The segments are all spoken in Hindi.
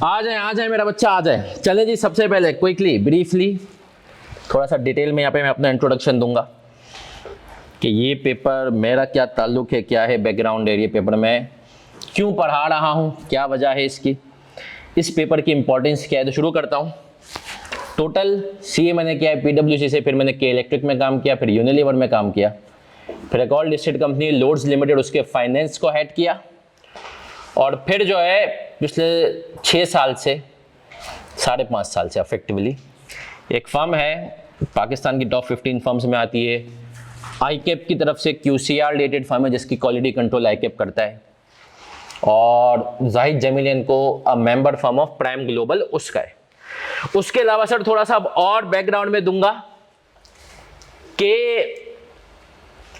आ जाए मेरा बच्चा आ जाए। चले जी, सबसे पहले क्विकली ब्रीफली थोड़ा सा डिटेल में यहाँ पे मैं अपना इंट्रोडक्शन दूंगा कि ये पेपर मेरा क्या ताल्लुक है, क्या है बैकग्राउंड है, ये पेपर मैं क्यों पढ़ा रहा हूँ, क्या वजह है इसकी, इस पेपर की इंपॉर्टेंस क्या है। तो शुरू करता हूँ। टोटल सीए मैंने किया है पीडब्ल्यूसी से, फिर मैंने के इलेक्ट्रिक में काम किया, फिर यूनिलीवर में काम किया, फिर एक और लिस्टेड कंपनी लोड्स लिमिटेड उसके फाइनेंस को हेड किया, और फिर जो है पिछले 6 साल से 5.5 साल से अफेक्टिवली एक फर्म है पाकिस्तान की टॉप 15 फर्म्स में आती है, आईकेप की तरफ से QCR रिलेटेड फर्म है जिसकी क्वालिटी कंट्रोल आईकेप करता है, और जाहिद जमीलियन को a member firm of prime global उसका है। उसके अलावा सर थोड़ा सा और बैकग्राउंड में दूंगा कि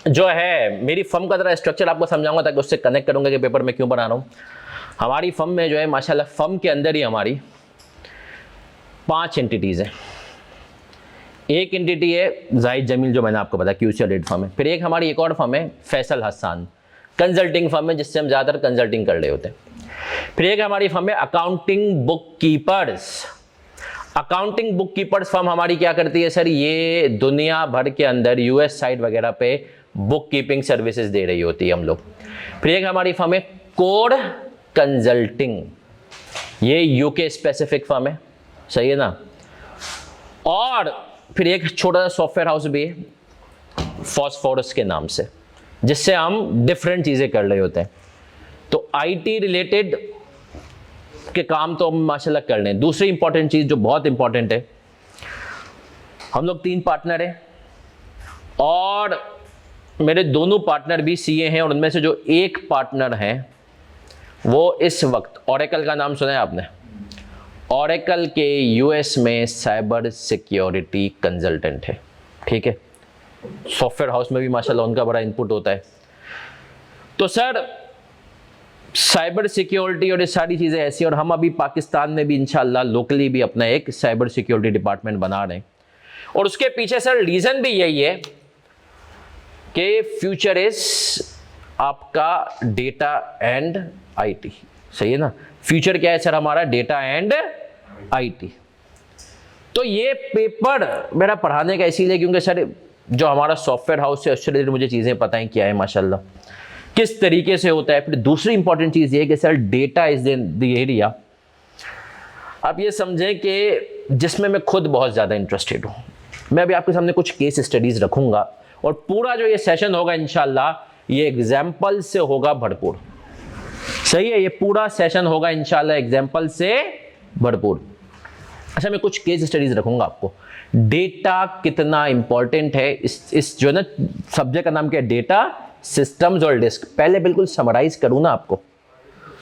जो है मेरी फर्म का जरा स्ट्रक्चर आपको समझाऊंगा ताकि उससे कनेक्ट करूंगा कि पेपर में क्यों बना रहा हूं। हमारी फर्म में जो है माशाल्लाह फर्म के अंदर ही हमारी 5 एंटिटीज हैं। एक एंटिटी है जाहिद जमील जो मैंने आपको बताया QCR रेट फर्म है, फिर एक हमारी एक और फर्म है फैसल हसन कंसल्टिंग फर्म है जिससे हम ज़्यादातर कंसल्टिंग कर रहे होते हैं, फिर एक हमारी फर्म है accounting book keepers. Accounting book keepers firm हमारी क्या करती है सर, ये दुनिया भर के अंदर US साइट वगैरह पे बुक कीपिंग सर्विसेज दे रही होती है हम लोग। फिर एक हमारी फर्म है कोड कंसल्टिंग, ये UK स्पेसिफिक फर्म है, सही है ना। और फिर एक छोटा सा सॉफ्टवेयर हाउस भी है फॉस्फोरस के नाम से, जिससे हम डिफरेंट चीज़ें कर रहे होते हैं। तो IT रिलेटेड के काम तो हम माशाल्लाह कर रहे हैं। दूसरी इंपॉर्टेंट चीज़ जो बहुत इंपॉर्टेंट है, हम लोग 3 पार्टनर हैं और मेरे दोनों पार्टनर भी CA हैं, और उनमें से जो एक पार्टनर है वो इस वक्त ओरेकल का नाम सुना है आपने, ओरेकल के US में साइबर सिक्योरिटी कंसल्टेंट है, ठीक है। सॉफ्टवेयर हाउस में भी माशाल्लाह उनका बड़ा इनपुट होता है। तो सर साइबर सिक्योरिटी और ये सारी चीज़ें ऐसी, और हम अभी पाकिस्तान में भी इंशाल्लाह लोकली भी अपना एक साइबर सिक्योरिटी डिपार्टमेंट बना रहे हैं, और उसके पीछे सर रीज़न भी यही है कि फ्यूचर इज आपका डेटा एंड IT, सही है ना। फ्यूचर क्या है सर हमारा, डेटा एंड IT। तो ये पेपर मेरा पढ़ाने का इसीलिए क्योंकि सर जो हमारा सॉफ्टवेयर हाउस है उससे रिलेटेड मुझे चीज़ें पता हैं क्या है माशाल्लाह, किस तरीके से होता है। फिर दूसरी इंपॉर्टेंट चीज़ ये है कि sir data is the area, आप ये समझें कि जिसमें मैं खुद बहुत ज़्यादा इंटरेस्टेड हूँ। मैं अभी आपके सामने कुछ केस स्टडीज़ रखूँगा, और पूरा जो ये सेशन होगा इंशाल्लाह ये एग्जाम्पल से होगा भरपूर, सही है। ये पूरा सेशन होगा इंशाल्लाह एग्जाम्पल से भरपूर। अच्छा, मैं कुछ केस स्टडीज रखूंगा आपको, डेटा कितना इंपॉर्टेंट है। इस जो ना सब्जेक्ट का नाम क्या है, डेटा सिस्टम्स और डिस्क। पहले बिल्कुल समराइज करूँ ना आपको,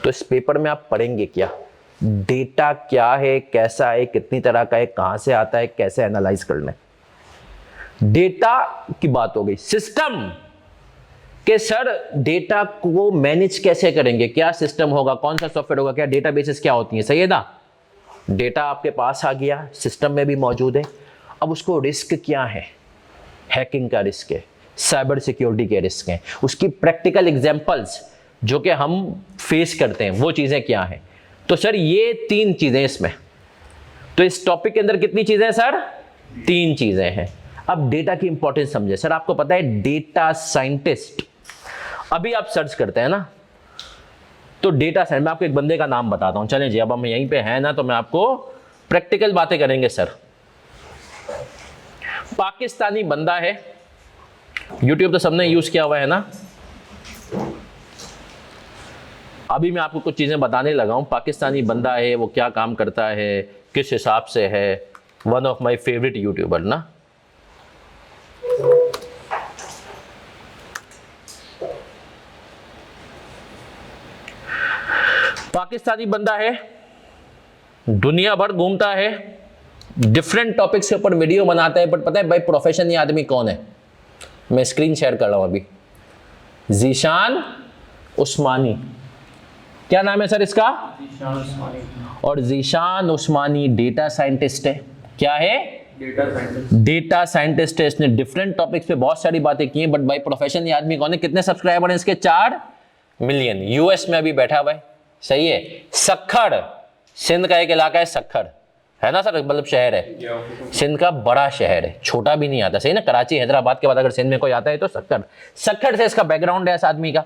तो इस पेपर में आप पढ़ेंगे क्या, डेटा क्या है, कैसा है, कितनी तरह का है, कहाँ से आता है, कैसे एनालाइज करना है। डेटा की बात हो गई। सिस्टम कि सर डेटा को मैनेज कैसे करेंगे, क्या सिस्टम होगा, कौन सा सॉफ्टवेयर होगा, क्या डेटाबेसेस क्या होती हैं, सही है ना। डेटा आपके पास आ गया, सिस्टम में भी मौजूद है। अब उसको रिस्क क्या है, हैकिंग का रिस्क है, साइबर सिक्योरिटी के रिस्क हैं, उसकी प्रैक्टिकल एग्जांपल्स जो कि हम फेस करते हैं वो चीज़ें क्या हैं। तो सर ये 3 चीज़ें इसमें, तो इस टॉपिक के अंदर कितनी चीज़ें हैं सर, 3 चीज़ें हैं। अब डेटा की इंपॉर्टेंस समझे सर, आपको पता है डेटा साइंटिस्ट, अभी आप सर्च करते हैं ना तो डेटा साइंस, मैं आपको एक बंदे का नाम बताता हूं, चलें जी। अब हम यहीं पे हैं ना तो मैं आपको प्रैक्टिकल बातें करेंगे सर। पाकिस्तानी बंदा है, यूट्यूब तो सबने यूज किया हुआ है ना। अभी मैं आपको कुछ चीजें बताने लगा हूं। पाकिस्तानी बंदा है, वो क्या काम करता है, किस हिसाब से है, one of my favourite YouTuber ना। पाकिस्तानी बंदा है, दुनिया भर घूमता है, डिफरेंट टॉपिक्स के ऊपर वीडियो बनाता है, बट पता है भाई प्रोफेशन ये आदमी कौन है, मैं स्क्रीन शेयर कर रहा हूं अभी। ज़ीशान उस्मानी, क्या नाम है सर इसका, ज़ीशान उस्मानी। और ज़ीशान उस्मानी डेटा साइंटिस्ट है। क्या है, डेटा साइंटिस्ट है। इसने डिफरेंट टॉपिक्स पे बहुत सारी बातें की हैं, बट भाई प्रोफेशन ये आदमी कौन है। कितने सब्सक्राइबर हैं इसके, 4 मिलियन। US में अभी बैठा हुआ है, सही है। सखर सिंध का एक इलाका है सक्खर, है ना सर, मतलब शहर है। सिंध का बड़ा शहर है, छोटा भी नहीं आता, सही ना। कराची हैदराबाद के बाद अगर सिंध में कोई आता है तो सक्खर। सक्खर से इसका बैकग्राउंड है इस आदमी का।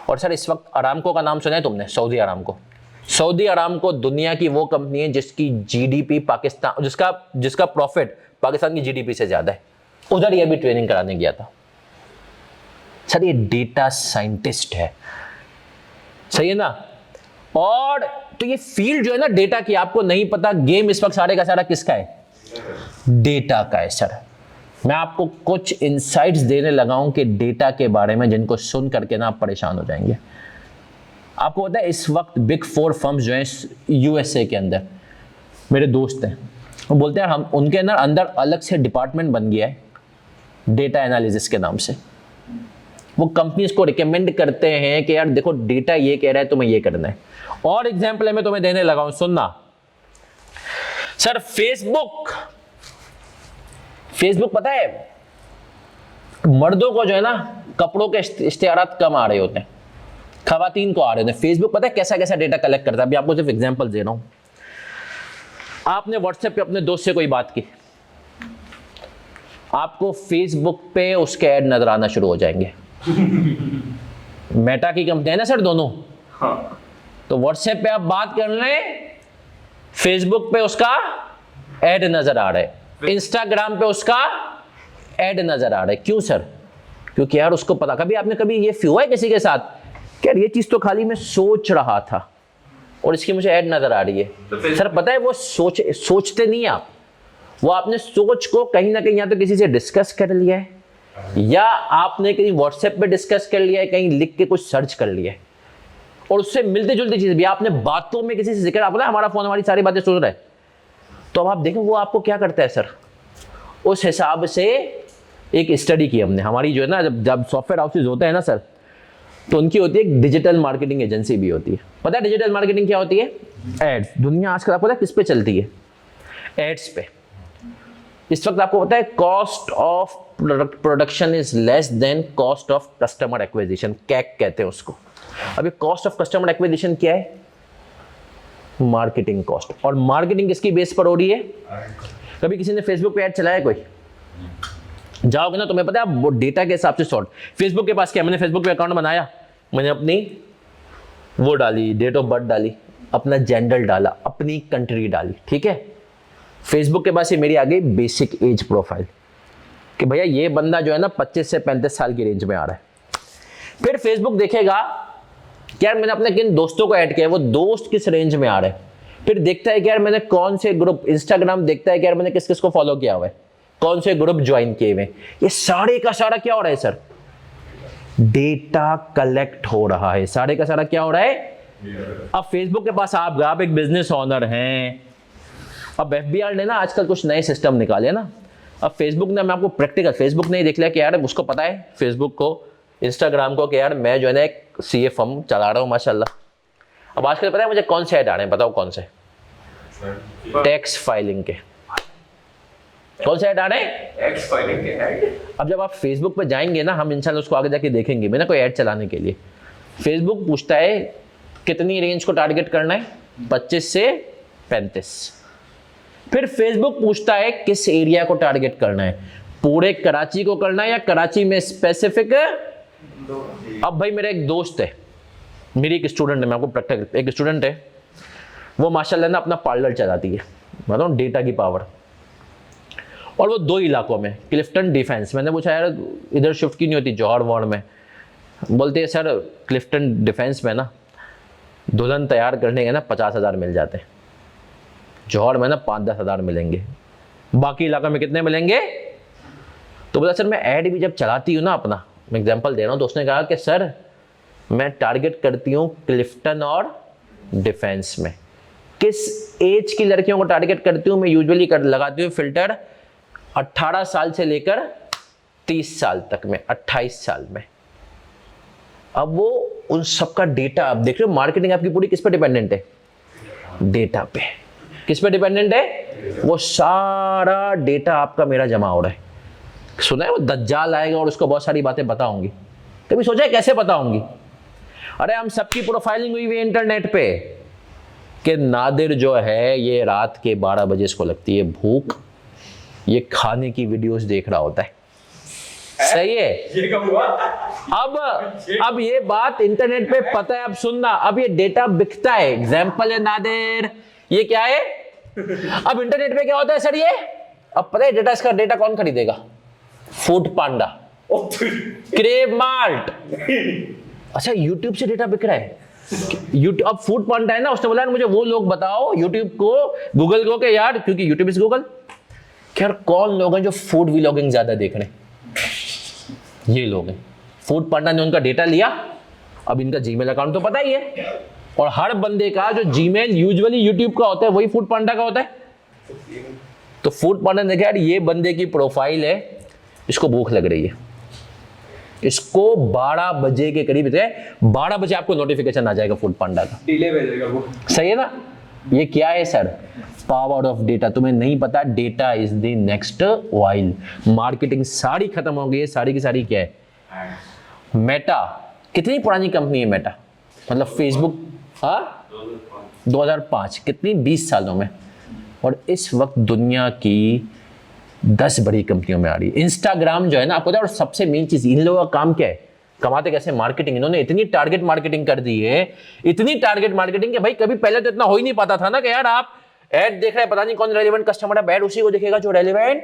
और सर इस वक्त अरामको का नाम सुना है तुमने, सऊदी अरामको। सऊदी अरामको दुनिया की वो कंपनी है जिसकी जीडीपी पाकिस्तान, जिसका प्रॉफिट पाकिस्तान की जीडीपी से ज्यादा है। उधर ये भी ट्रेनिंग कराने गया था। सर ये डेटा साइंटिस्ट है, सही है ना। और तो ये फील्ड जो है ना डेटा की, आपको नहीं पता गेम इस वक्त सारे का सारा किसका है, डेटा का है सर। मैं आपको कुछ इनसाइट्स देने लगा हूं कि डेटा के बारे में, जिनको सुन करके ना आप परेशान हो जाएंगे। आपको पता है इस वक्त बिग 4 फर्म्स जो हैं यूएसए के अंदर, मेरे दोस्त हैं, वो बोलते हैं हम उनके अंदर अलग से डिपार्टमेंट बन गया है डेटा एनालिसिस के नाम से। वो कंपनीज को रिकमेंड करते हैं कि यार देखो डेटा ये कह रहा है, तुम्हें ये करना है। और एग्जांपल है मैं तुम्हें देने लगा हूं, सुनना सर। फेसबुक पता है मर्दों को जो है ना कपड़ों के इश्तिहारात कम आ रहे होते हैं, खवातीन को आ रहे होते हैं। फेसबुक पता है कैसा कैसा डेटा कलेक्ट करता है। अभी आपको सिर्फ एग्जांपल दे रहा हूं। आपने व्हाट्सएप पे अपने दोस्त से कोई बात की, आपको फेसबुक पे उसके ऐड नजर आना शुरू हो जाएंगे। मेटा की कंपनी है ना सर दोनों, हाँ। तो व्हाट्सएप पे आप बात कर रहे हैं, फेसबुक पे उसका ऐड नजर आ रहा है, इंस्टाग्राम पे उसका ऐड नजर आ रहा है। क्यों सर? क्योंकि यार उसको पता, कभी आपने कभी ये हुआ है किसी के साथ कि यार ये चीज तो खाली मैं सोच रहा था और इसकी मुझे ऐड नजर आ रही है। तो सर पता है वो सोचते नहीं आप, वो आपने सोच को कहीं ना कहीं या तो किसी से डिस्कस कर लिया है, या आपने कहीं व्हाट्सएप पे डिस्कस कर लिया है, कहीं लिख के कुछ सर्च कर लिया है, और उससे मिलते जुलती चीज भी आपने बातों में किसी से जिक्र, आप ना हमारा फोन हमारी सारी बातें सुन रहा है, तो अब आप देखें वो आपको क्या करता है सर। उस हिसाब से एक स्टडी की हमने, हमारी जो है ना जब सॉफ्टवेयर हाउसेज होते हैं ना सर, तो उनकी होती है एक डिजिटल मार्केटिंग एजेंसी भी होती है। पता है डिजिटल मार्केटिंग क्या होती है? एड्स। दुनिया आजकल आपको पता है किस पे चलती है? एड्स पे। इस वक्त आपको पता है cost of production is less than cost of customer acquisition, CAC कहते हैं उसको। अभी कॉस्ट ऑफ कस्टमर एक्विजिशन क्या है? Marketing cost. और मार्केटिंग किसकी बेस पर हो रही है? कभी किसी ने फेसबुक पे ऐड चलाया कोई? जाओगे ना तुम्हें पता है वो डेटा के हिसाब से सॉर्ट। फेसबुक के पास क्या, मैंने फेसबुक पे अकाउंट बनाया, मैंने अपनी वो डाली, डेट ऑफ बर्थ डाली, अपना जेंडर डाला, अपनी कंट्री डाली, ठीक है। फेसबुक के पास ये मेरी आ गई बेसिक एज प्रोफाइल कि भैया ये बंदा जो है ना 25 से 35 साल की रेंज में आ रहा है। फिर फेसबुक देखेगा कि यार मैंने अपने किन दोस्तों को ऐड किया है, वो दोस्त किस रेंज में आ रहे हैं। फिर देखता है कि यार मैंने कौन से ग्रुप, इंस्टाग्राम देखता है कि यार मैंने किस किस को फॉलो किया हुआ है, कौन से ग्रुप ज्वाइन किए हुए। ये सारे का सारा क्या हो रहा है सर? डेटा कलेक्ट हो रहा है। सारे का सारा क्या हो रहा है? अब फेसबुक के पास आप एक बिजनेस ओनर हैं, अब एफबीआर ने ना आजकल कुछ नए सिस्टम निकाले ना। अब फेसबुक ने, मैं आपको प्रैक्टिकल, फेसबुक ने देख लिया कि यार उसको पता है फेसबुक को, इंस्टाग्राम को, कि यार मैं जो है ना एक सीए फर्म चला रहा हूँ माशाल्लाह। अब आजकल पता है मुझे कौन से ऐड आ रहे हैं, बताओ कौन से? टैक्स फाइलिंग के। कौन से ऐड आ रहे हैं? टैक्स फाइलिंग के ऐड। अब जब आप फेसबुक पे जाएंगे ना, हम इंशाल्लाह उसको आगे जाके देखेंगे, मैंने कोई ऐड चलाने के लिए फेसबुक पूछता है कितनी रेंज को टारगेट करना है, 25 से 35। फिर फेसबुक पूछता है किस एरिया को टारगेट करना है, पूरे कराची को करना है या कराची में स्पेसिफिक। अब भाई मेरा एक दोस्त है, मेरी एक स्टूडेंट है, मैं आपको प्रैक्टिकल, एक स्टूडेंट है, वो माशाल्लाह ना अपना पार्लर चलाती है, मतलब डेटा की पावर। और वो 2 इलाकों में, क्लिफ्टन डिफेंस। मैंने पूछा यार इधर शिफ्ट क्यों नहीं होती जौहर वार्ड में? बोलते हैं सर क्लिफ्टन डिफेंस में ना दुल्हन तैयार करने के ना 50,000 मिल जाते हैं, जौहर में ना 5-10 हज़ार मिलेंगे, बाकी इलाका में कितने मिलेंगे? तो बोला सर मैं ऐड भी जब चलाती हूँ ना अपना, मैं एग्जांपल दे रहा हूँ, तो उसने कहा कि सर मैं टारगेट करती हूँ क्लिफ्टन और डिफेंस में। किस एज की लड़कियों को टारगेट करती हूँ? मैं यूजुअली लगाती हूँ फिल्टर 18 साल से लेकर 30 साल तक में, 28 साल में। अब वो उन सबका डेटा, आप देख रहे हो मार्केटिंग आपकी पूरी किस पे डिपेंडेंट है? डेटा पे। किस पे डिपेंडेंट है? वो सारा डेटा आपका मेरा जमा हो रहा है। सुना है वो दज्जाल आएगा और उसको बहुत सारी बातें बताऊंगी, कभी सोचा है कैसे बताऊंगी? अरे हम सबकी प्रोफाइलिंग हुई है इंटरनेट पे, कि नादिर जो है ये रात के 12 बजे इसको लगती है भूख, ये खाने की वीडियोस देख रहा होता है। सही है? ये कब हुआ? अब ये बात इंटरनेट पे पता है। अब सुनना, अब ये डेटा बिकता है। एग्जाम्पल है नादिर, ये क्या है? अब इंटरनेट पे क्या होता है सर? ये अब पता है डेटा, इसका डेटा कौन खरीदेगा? फूड पांडा, क्रेव मार्ट। अच्छा, यूट्यूब से डेटा बिक रहा है। यूट्यूब, अब फूड पांडा है ना, उसने बोला मुझे वो लोग बताओ यूट्यूब को, गूगल को, कि यार क्योंकि यूट्यूब इज गूगल, यार कौन लोग हैं जो फूड व्लॉगिंग ज्यादा देख रहे हैं? ये लोग हैं। फूड पांडा ने उनका डेटा लिया, अब इनका जीमेल अकाउंट तो पता ही है, और हर बंदे का जो जीमेल यूजुअली यूट्यूब का होता है वही फूड पांडा का होता है। तो फूड पांडा ने कहा यार ये बंदे की प्रोफाइल है, इसको भूख लग रही है, इसको 12 बजे के करीब, 12 बजे आपको नोटिफिकेशन आ जाएगा फूड पांडा का, डिले भेजेगा वो। सही है ना? ये क्या है सर? Power of data. तुम्हें नहीं पता, data is the next oil. Marketing सारी खत्म हो गई है, सारी की सारी क्या है? मेटा। कितनी पुरानी कंपनी है मेटा? मतलब फेसबुक, हाँ 2005, कितनी 20 सालों में, और इस वक्त दुनिया की 10 बड़ी कंपनियों में आ रही है। इंस्टाग्राम जो है ना, आपको पता है, और सबसे मेन चीज इन लोगों का काम क्या है? कमाते कैसे? मार्केटिंग। इन्होंने इतनी टारगेट मार्केटिंग कर दी है, इतनी टारगेट मार्केटिंग कि भाई कभी पहले तो इतना हो ही नहीं पाता था ना कि यार आप ऐड देख रहे हैं, पता नहीं कौन रेलेवेंट कस्टमर है, ऐड उसी को दिखेगा जो रेलेवेंट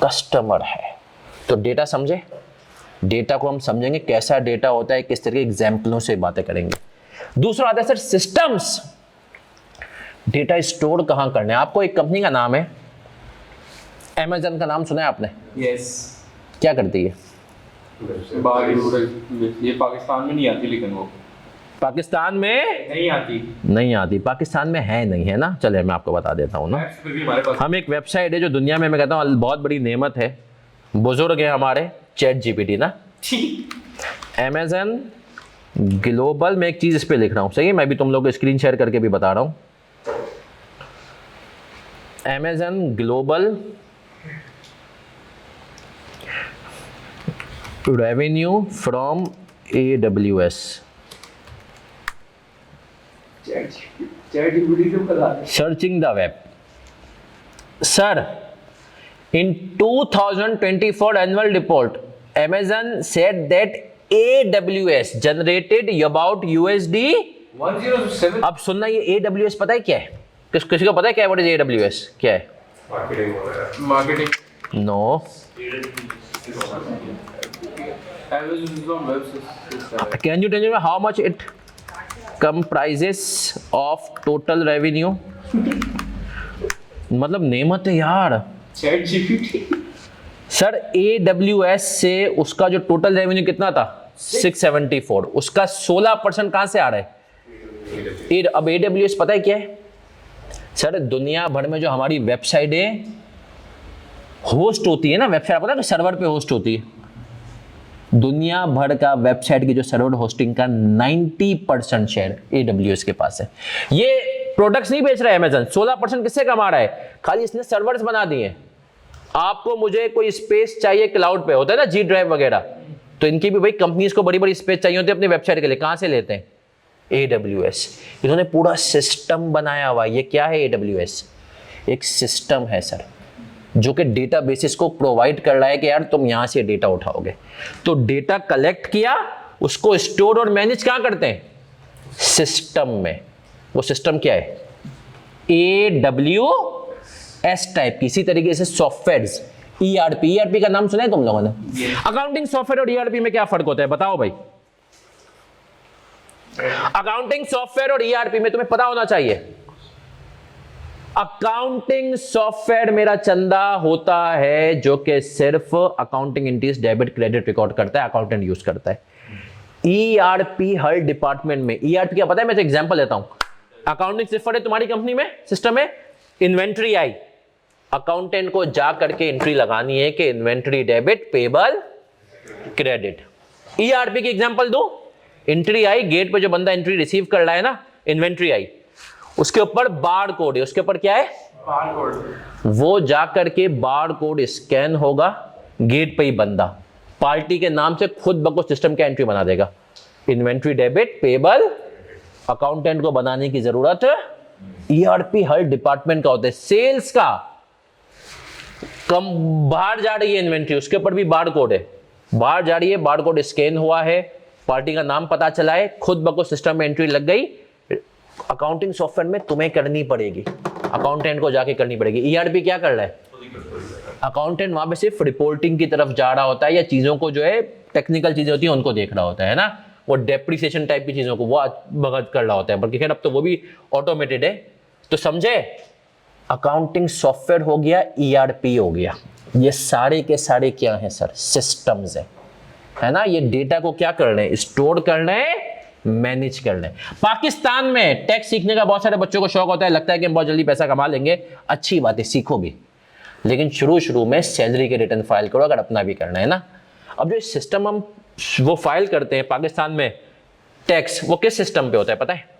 कस्टमर है। तो डेटा समझे, डेटा को हम समझेंगे कैसा डेटा होता है, किस तरह के एग्जाम्पलों से बातें करेंगे। दूसरा आता है सर सिस्टम्स। डेटा स्टोर कहां करना है? आपको एक कंपनी का नाम है अमेज़न, का नाम सुना है आपने? यस। क्या करती है? ये पाकिस्तान में नहीं आती, लेकिन वो पाकिस्तान में नहीं आती। नहीं आती, पाकिस्तान में है नहीं, है ना? चले मैं आपको बता देता हूँ ना। फिर भी हमारे पास हम एक वेबसाइट है जो दुनिया में मैं कहता हूँ बहुत बड़ी नेमत है, बुजुर्ग है हमारे, चैट जीपीटी ना। अमेज़न ग्लोबल में एक चीज इस पे लिख रहा हूँ, सही है? मैं भी तुम लोग को स्क्रीन शेयर करके भी बता रहा हूँ। Amazon global revenue from AWS, searching the web. Sir, in 2024 annual report, Amazon said that AWS generated about USD 107 अब सुनना, ये AWS पता है क्या है? किसी को पता है क्या है? What is AWS? क्या है? Marketing. No. Can you tell me how much it comprises of total revenue? मतलब नेमत है यार। Chat GPT. सर AWS से उसका जो टोटल रेवेन्यू कितना था? 674। उसका 16% कहां से आ रहा है? अब AWS पता है क्या है? सर दुनिया भर में जो हमारी वेबसाइटें होस्ट होती है ना, वेबसाइट पता है कि सर्वर पे होस्ट होती है, दुनिया भर का वेबसाइट की जो सर्वर होस्टिंग का 90% शेयर AWS के पास है। ये प्रोडक्ट्स नहीं बेच रहा है अमेज़न, 16% किससे कमा रहा है? खाली इसने सर्वर्स बना दिए। आपको मुझे कोई स्पेस चाहिए क्लाउड पे, होता है ना G ड्राइव वगैरह, तो इनकी भी भाई कंपनीज को बड़ी बड़ी स्पेस चाहिए होती है अपनी वेबसाइट के लिए। कहां से लेते हैं? AWS। इन्होंने पूरा सिस्टम बनाया हुआ। ये क्या है? AWS एक सिस्टम है सर, जो कि डेटा बेसिस को प्रोवाइड कर रहा है कि यार तुम यहां से डेटा उठाओगे। तो डेटा कलेक्ट किया, उसको स्टोर और मैनेज कहां करते हैं? सिस्टम में। वो सिस्टम क्या है? AWS टाइप की। इसी तरीके से सॉफ्टवेयर्स, ERP का नाम सुना है तुम लोगों ने? अकाउंटिंग सॉफ्टवेयर और ERP में क्या फर्क होता है बताओ भाई? अकाउंटिंग सॉफ्टवेयर और ERP में तुम्हें पता होना चाहिए। अकाउंटिंग सॉफ्टवेयर मेरा चंदा होता है जो कि सिर्फ accounting entries debit credit record करता है, अकाउंटेंट यूज करता है। ERP हर डिपार्टमेंट में। ERP क्या पता है? मैं तो एग्जांपल लेता हूं। अकाउंटिंग सिर्फ है तुम्हारी कंपनी में, सिस्टम में इन्वेंट्री आई, अकाउंटेंट को जा करके एंट्री लगानी है कि inventory debit payable credit. ERP की एग्जांपल दो, एंट्री आई, गेट पे जो बंदा एंट्री रिसीव कर रहा है ना, इन्वेंट्री आई, उसके ऊपर बार कोड है। उसके ऊपर क्या है? Bar code. वो जाकर के बार कोड स्कैन होगा, गेट पे ही बंदा पार्टी के नाम से खुद ब खुद सिस्टम का एंट्री बना देगा, इन्वेंट्री डेबिट पेबल अकाउंटेंट को बनाने की जरूरत। ईआरपी हर डिपार्टमेंट का होता है। सेल्स का कम बाहर जा रही है इन्वेंट्री, उसके ऊपर भी बार कोड है, बाहर जा रही है, बार कोड स्कैन हुआ है, पार्टी का नाम पता चला है, खुद ब खुद सिस्टम में एंट्री लग गई। अकाउंटिंग सॉफ्टवेयर में तुम्हें करनी पड़ेगी, अकाउंटेंट को जाके करनी पड़ेगी। ईआरपी क्या कर रहा है? अकाउंटेंट वहां पे सिर्फ रिपोर्टिंग की तरफ जा रहा होता है, या चीजों को जो है टेक्निकल चीजें होती है उनको देख रहा होता है ना, वो डेप्रिसिएशन टाइप की चीजों को वो भगत कर रहा होता है, बल्कि खैर अब तो वो भी ऑटोमेटेड है। तो समझे, अकाउंटिंग सॉफ्टवेयर हो गया, ईआरपी हो गया, ये सारे के सारे क्या हैं सर? सिस्टम्स है ना। ये डेटा को क्या कर रहे हैं? स्टोर कर रहे हैं, मैनेज कर रहे हैं। पाकिस्तान में टैक्स सीखने का बहुत सारे बच्चों को शौक होता है, लगता है कि हम बहुत जल्दी पैसा कमा लेंगे। अच्छी बात है, सीखो भी, लेकिन शुरू में सैलरी के रिटर्न फाइल करो अगर अपना भी करना है ना। अब जो सिस्टम हम वो फाइल करते हैं पाकिस्तान में टैक्स, वो किस सिस्टम पे होता है पता है?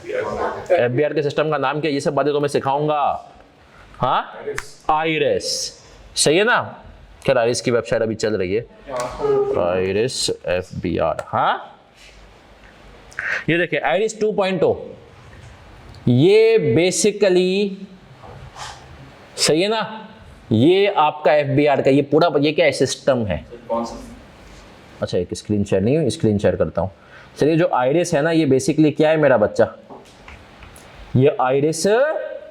एफबीआर के सिस्टम का नाम क्या? ये सब बातें तो मैं सिखाऊंगा। हाँ, आईरिस, सही है ना। खैर आईरिस की वेबसाइट अभी चल रही है, आईरिस एफबीआर। हाँ, ये देखिए आईरिस 2.0, ये बेसिकली, सही है ना, ये आपका एफबीआर का ये पूरा, ये क्या है? सिस्टम है। अच्छा, एक स्क्रीन शेयर नहीं हुई, स्क्रीन शेयर करता हूँ। चलिए, जो आईरिस है ना, ये बेसिकली क्या है मेरा बच्चा? ये आईरिस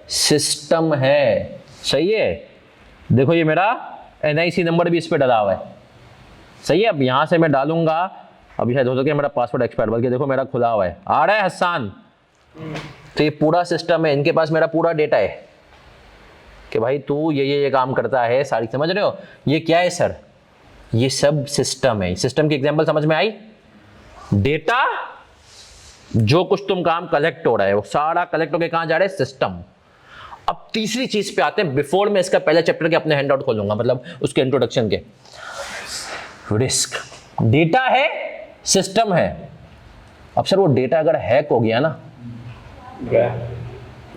सिस्टम है, सही है। देखो ये मेरा एनआईसी नंबर भी इस पे डाला हुआ है, सही है। अब यहाँ से मैं डालूंगा, अभी शायद हो सके मेरा पासवर्ड एक्सपायर, बल्कि देखो मेरा खुला हुआ है, आ रहा है हसन। तो ये पूरा सिस्टम है, इनके पास मेरा पूरा डेटा है कि भाई तू ये काम करता है, सारी, समझ रहे हो? ये क्या है सर? ये सब सिस्टम है। सिस्टम की एग्जांपल समझ में आई? डेटा, जो कुछ तुम काम कलेक्ट हो रहा है वो सारा कलेक्ट होकर कहां जा रहा है? सिस्टम। अब तीसरी चीज पे आते हैं, बिफोर मैं इसका पहला चैप्टर के अपने हैंडआउट खोलूंगा, मतलब उसके इंट्रोडक्शन के। रिस्क। डेटा है, सिस्टम है। अब सर वो डेटा अगर हैक हो गया ना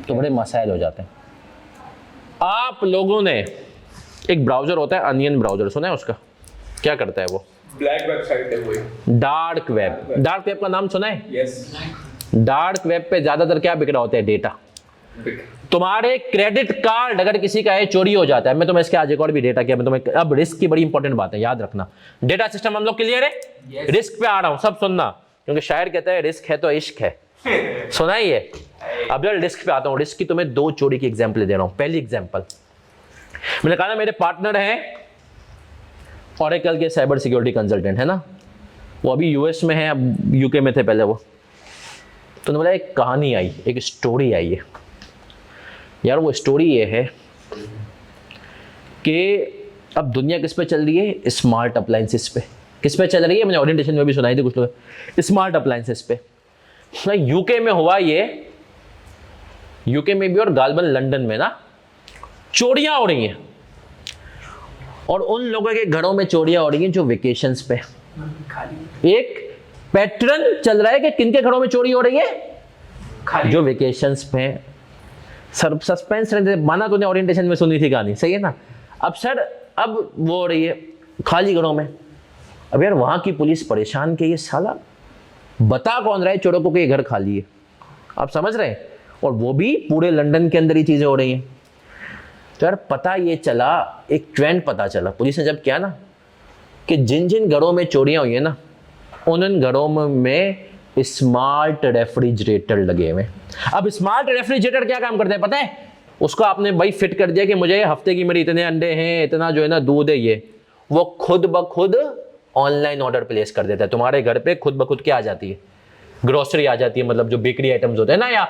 तो बड़े मसाइल हो जाते हैं। आप लोगों ने, एक ब्राउजर होता है अनियन ब्राउजर, सुना है उसका? क्या करता है वो? ब्लैक वेबसाइट है वो। Dark web. डार्क वेब का नाम सुना है? यस। डार्क वेब पे ज्यादातर क्या बिक रहा होता है? डेटा। तुम्हारे क्रेडिट कार्ड अगर किसी का है, चोरी हो जाता है। मैं तुम्हें इसके आज एक और भी डेटा किया, मैं तुम्हें अब रिस्क की बड़ी इंपॉर्टेंट बात है, याद रखना। डेटा सिस्टम हम लोग क्लियर है? रिस्क पे आ रहा हूं, सब सुनना, क्योंकि शायर कहता है रिस्क है तो इश्क है। सुना ही है? अब जब रिस्क पे आता हूं, रिस्क की तुम्हें 2 चोरी की एग्जाम्पल दे रहा हूं। पहली एग्जाम्पल, मैंने कहा ना मेरे पार्टनर हैं ओरेकल के साइबर सिक्योरिटी कंसल्टेंट है ना, वो अभी यूएस में है, अब यूके में थे पहले वो। तो बोला एक कहानी आई, एक स्टोरी आई है यार। वो स्टोरी ये है कि अब दुनिया किस पे चल रही है? स्मार्ट अप्लायंसेस पे। किस पे चल रही है? मैंने ओरिएंटेशन में भी सुनाई थी कुछ लोग, स्मार्ट अप्लायंसेस पे। यूके में हुआ ये, यूके में भी और गालबन लंदन में ना चोरियां हो रही हैं, और उन लोगों के घरों में चोरियां हो रही हैं जो वेकेशंस पे। एक पैटर्न चल रहा है कि किनके घरों में चोरी हो रही है? जो वेकेशंस पे। सर सस्पेंस रहते, माना तूने ओरिएंटेशन में सुनी थी कहानी, सही है ना। अब सर अब वो हो रही है खाली घरों में। अब यार वहां की पुलिस परेशान कि ये साला बता कौन रहा है चोरों को कि ये घर खाली है? आप समझ रहे हैं? और वो भी पूरे लंदन के अंदर ही चीजें हो रही हैं। तो यार पता ये चला, एक ट्रेंड पता चला पुलिस ने जब किया ना, कि जिन जिन घरों में चोरियां हुई है ना, उन घरों में स्मार्ट रेफ्रिजरेटर लगे हुए। अब स्मार्ट रेफ्रिजरेटर क्या काम करते हैं पता है? उसको आपने भाई फिट कर दिया कि मुझे हफ्ते की मेरी इतने अंडे हैं, इतना जो है ना दूध है, ये वो खुद ब खुद ऑनलाइन ऑर्डर प्लेस कर देता है तुम्हारे घर पे। खुद ब खुद क्या आ जाती है? ग्रोसरी आ जाती है, मतलब जो बेकरी आइटम्स होते हैं ना, या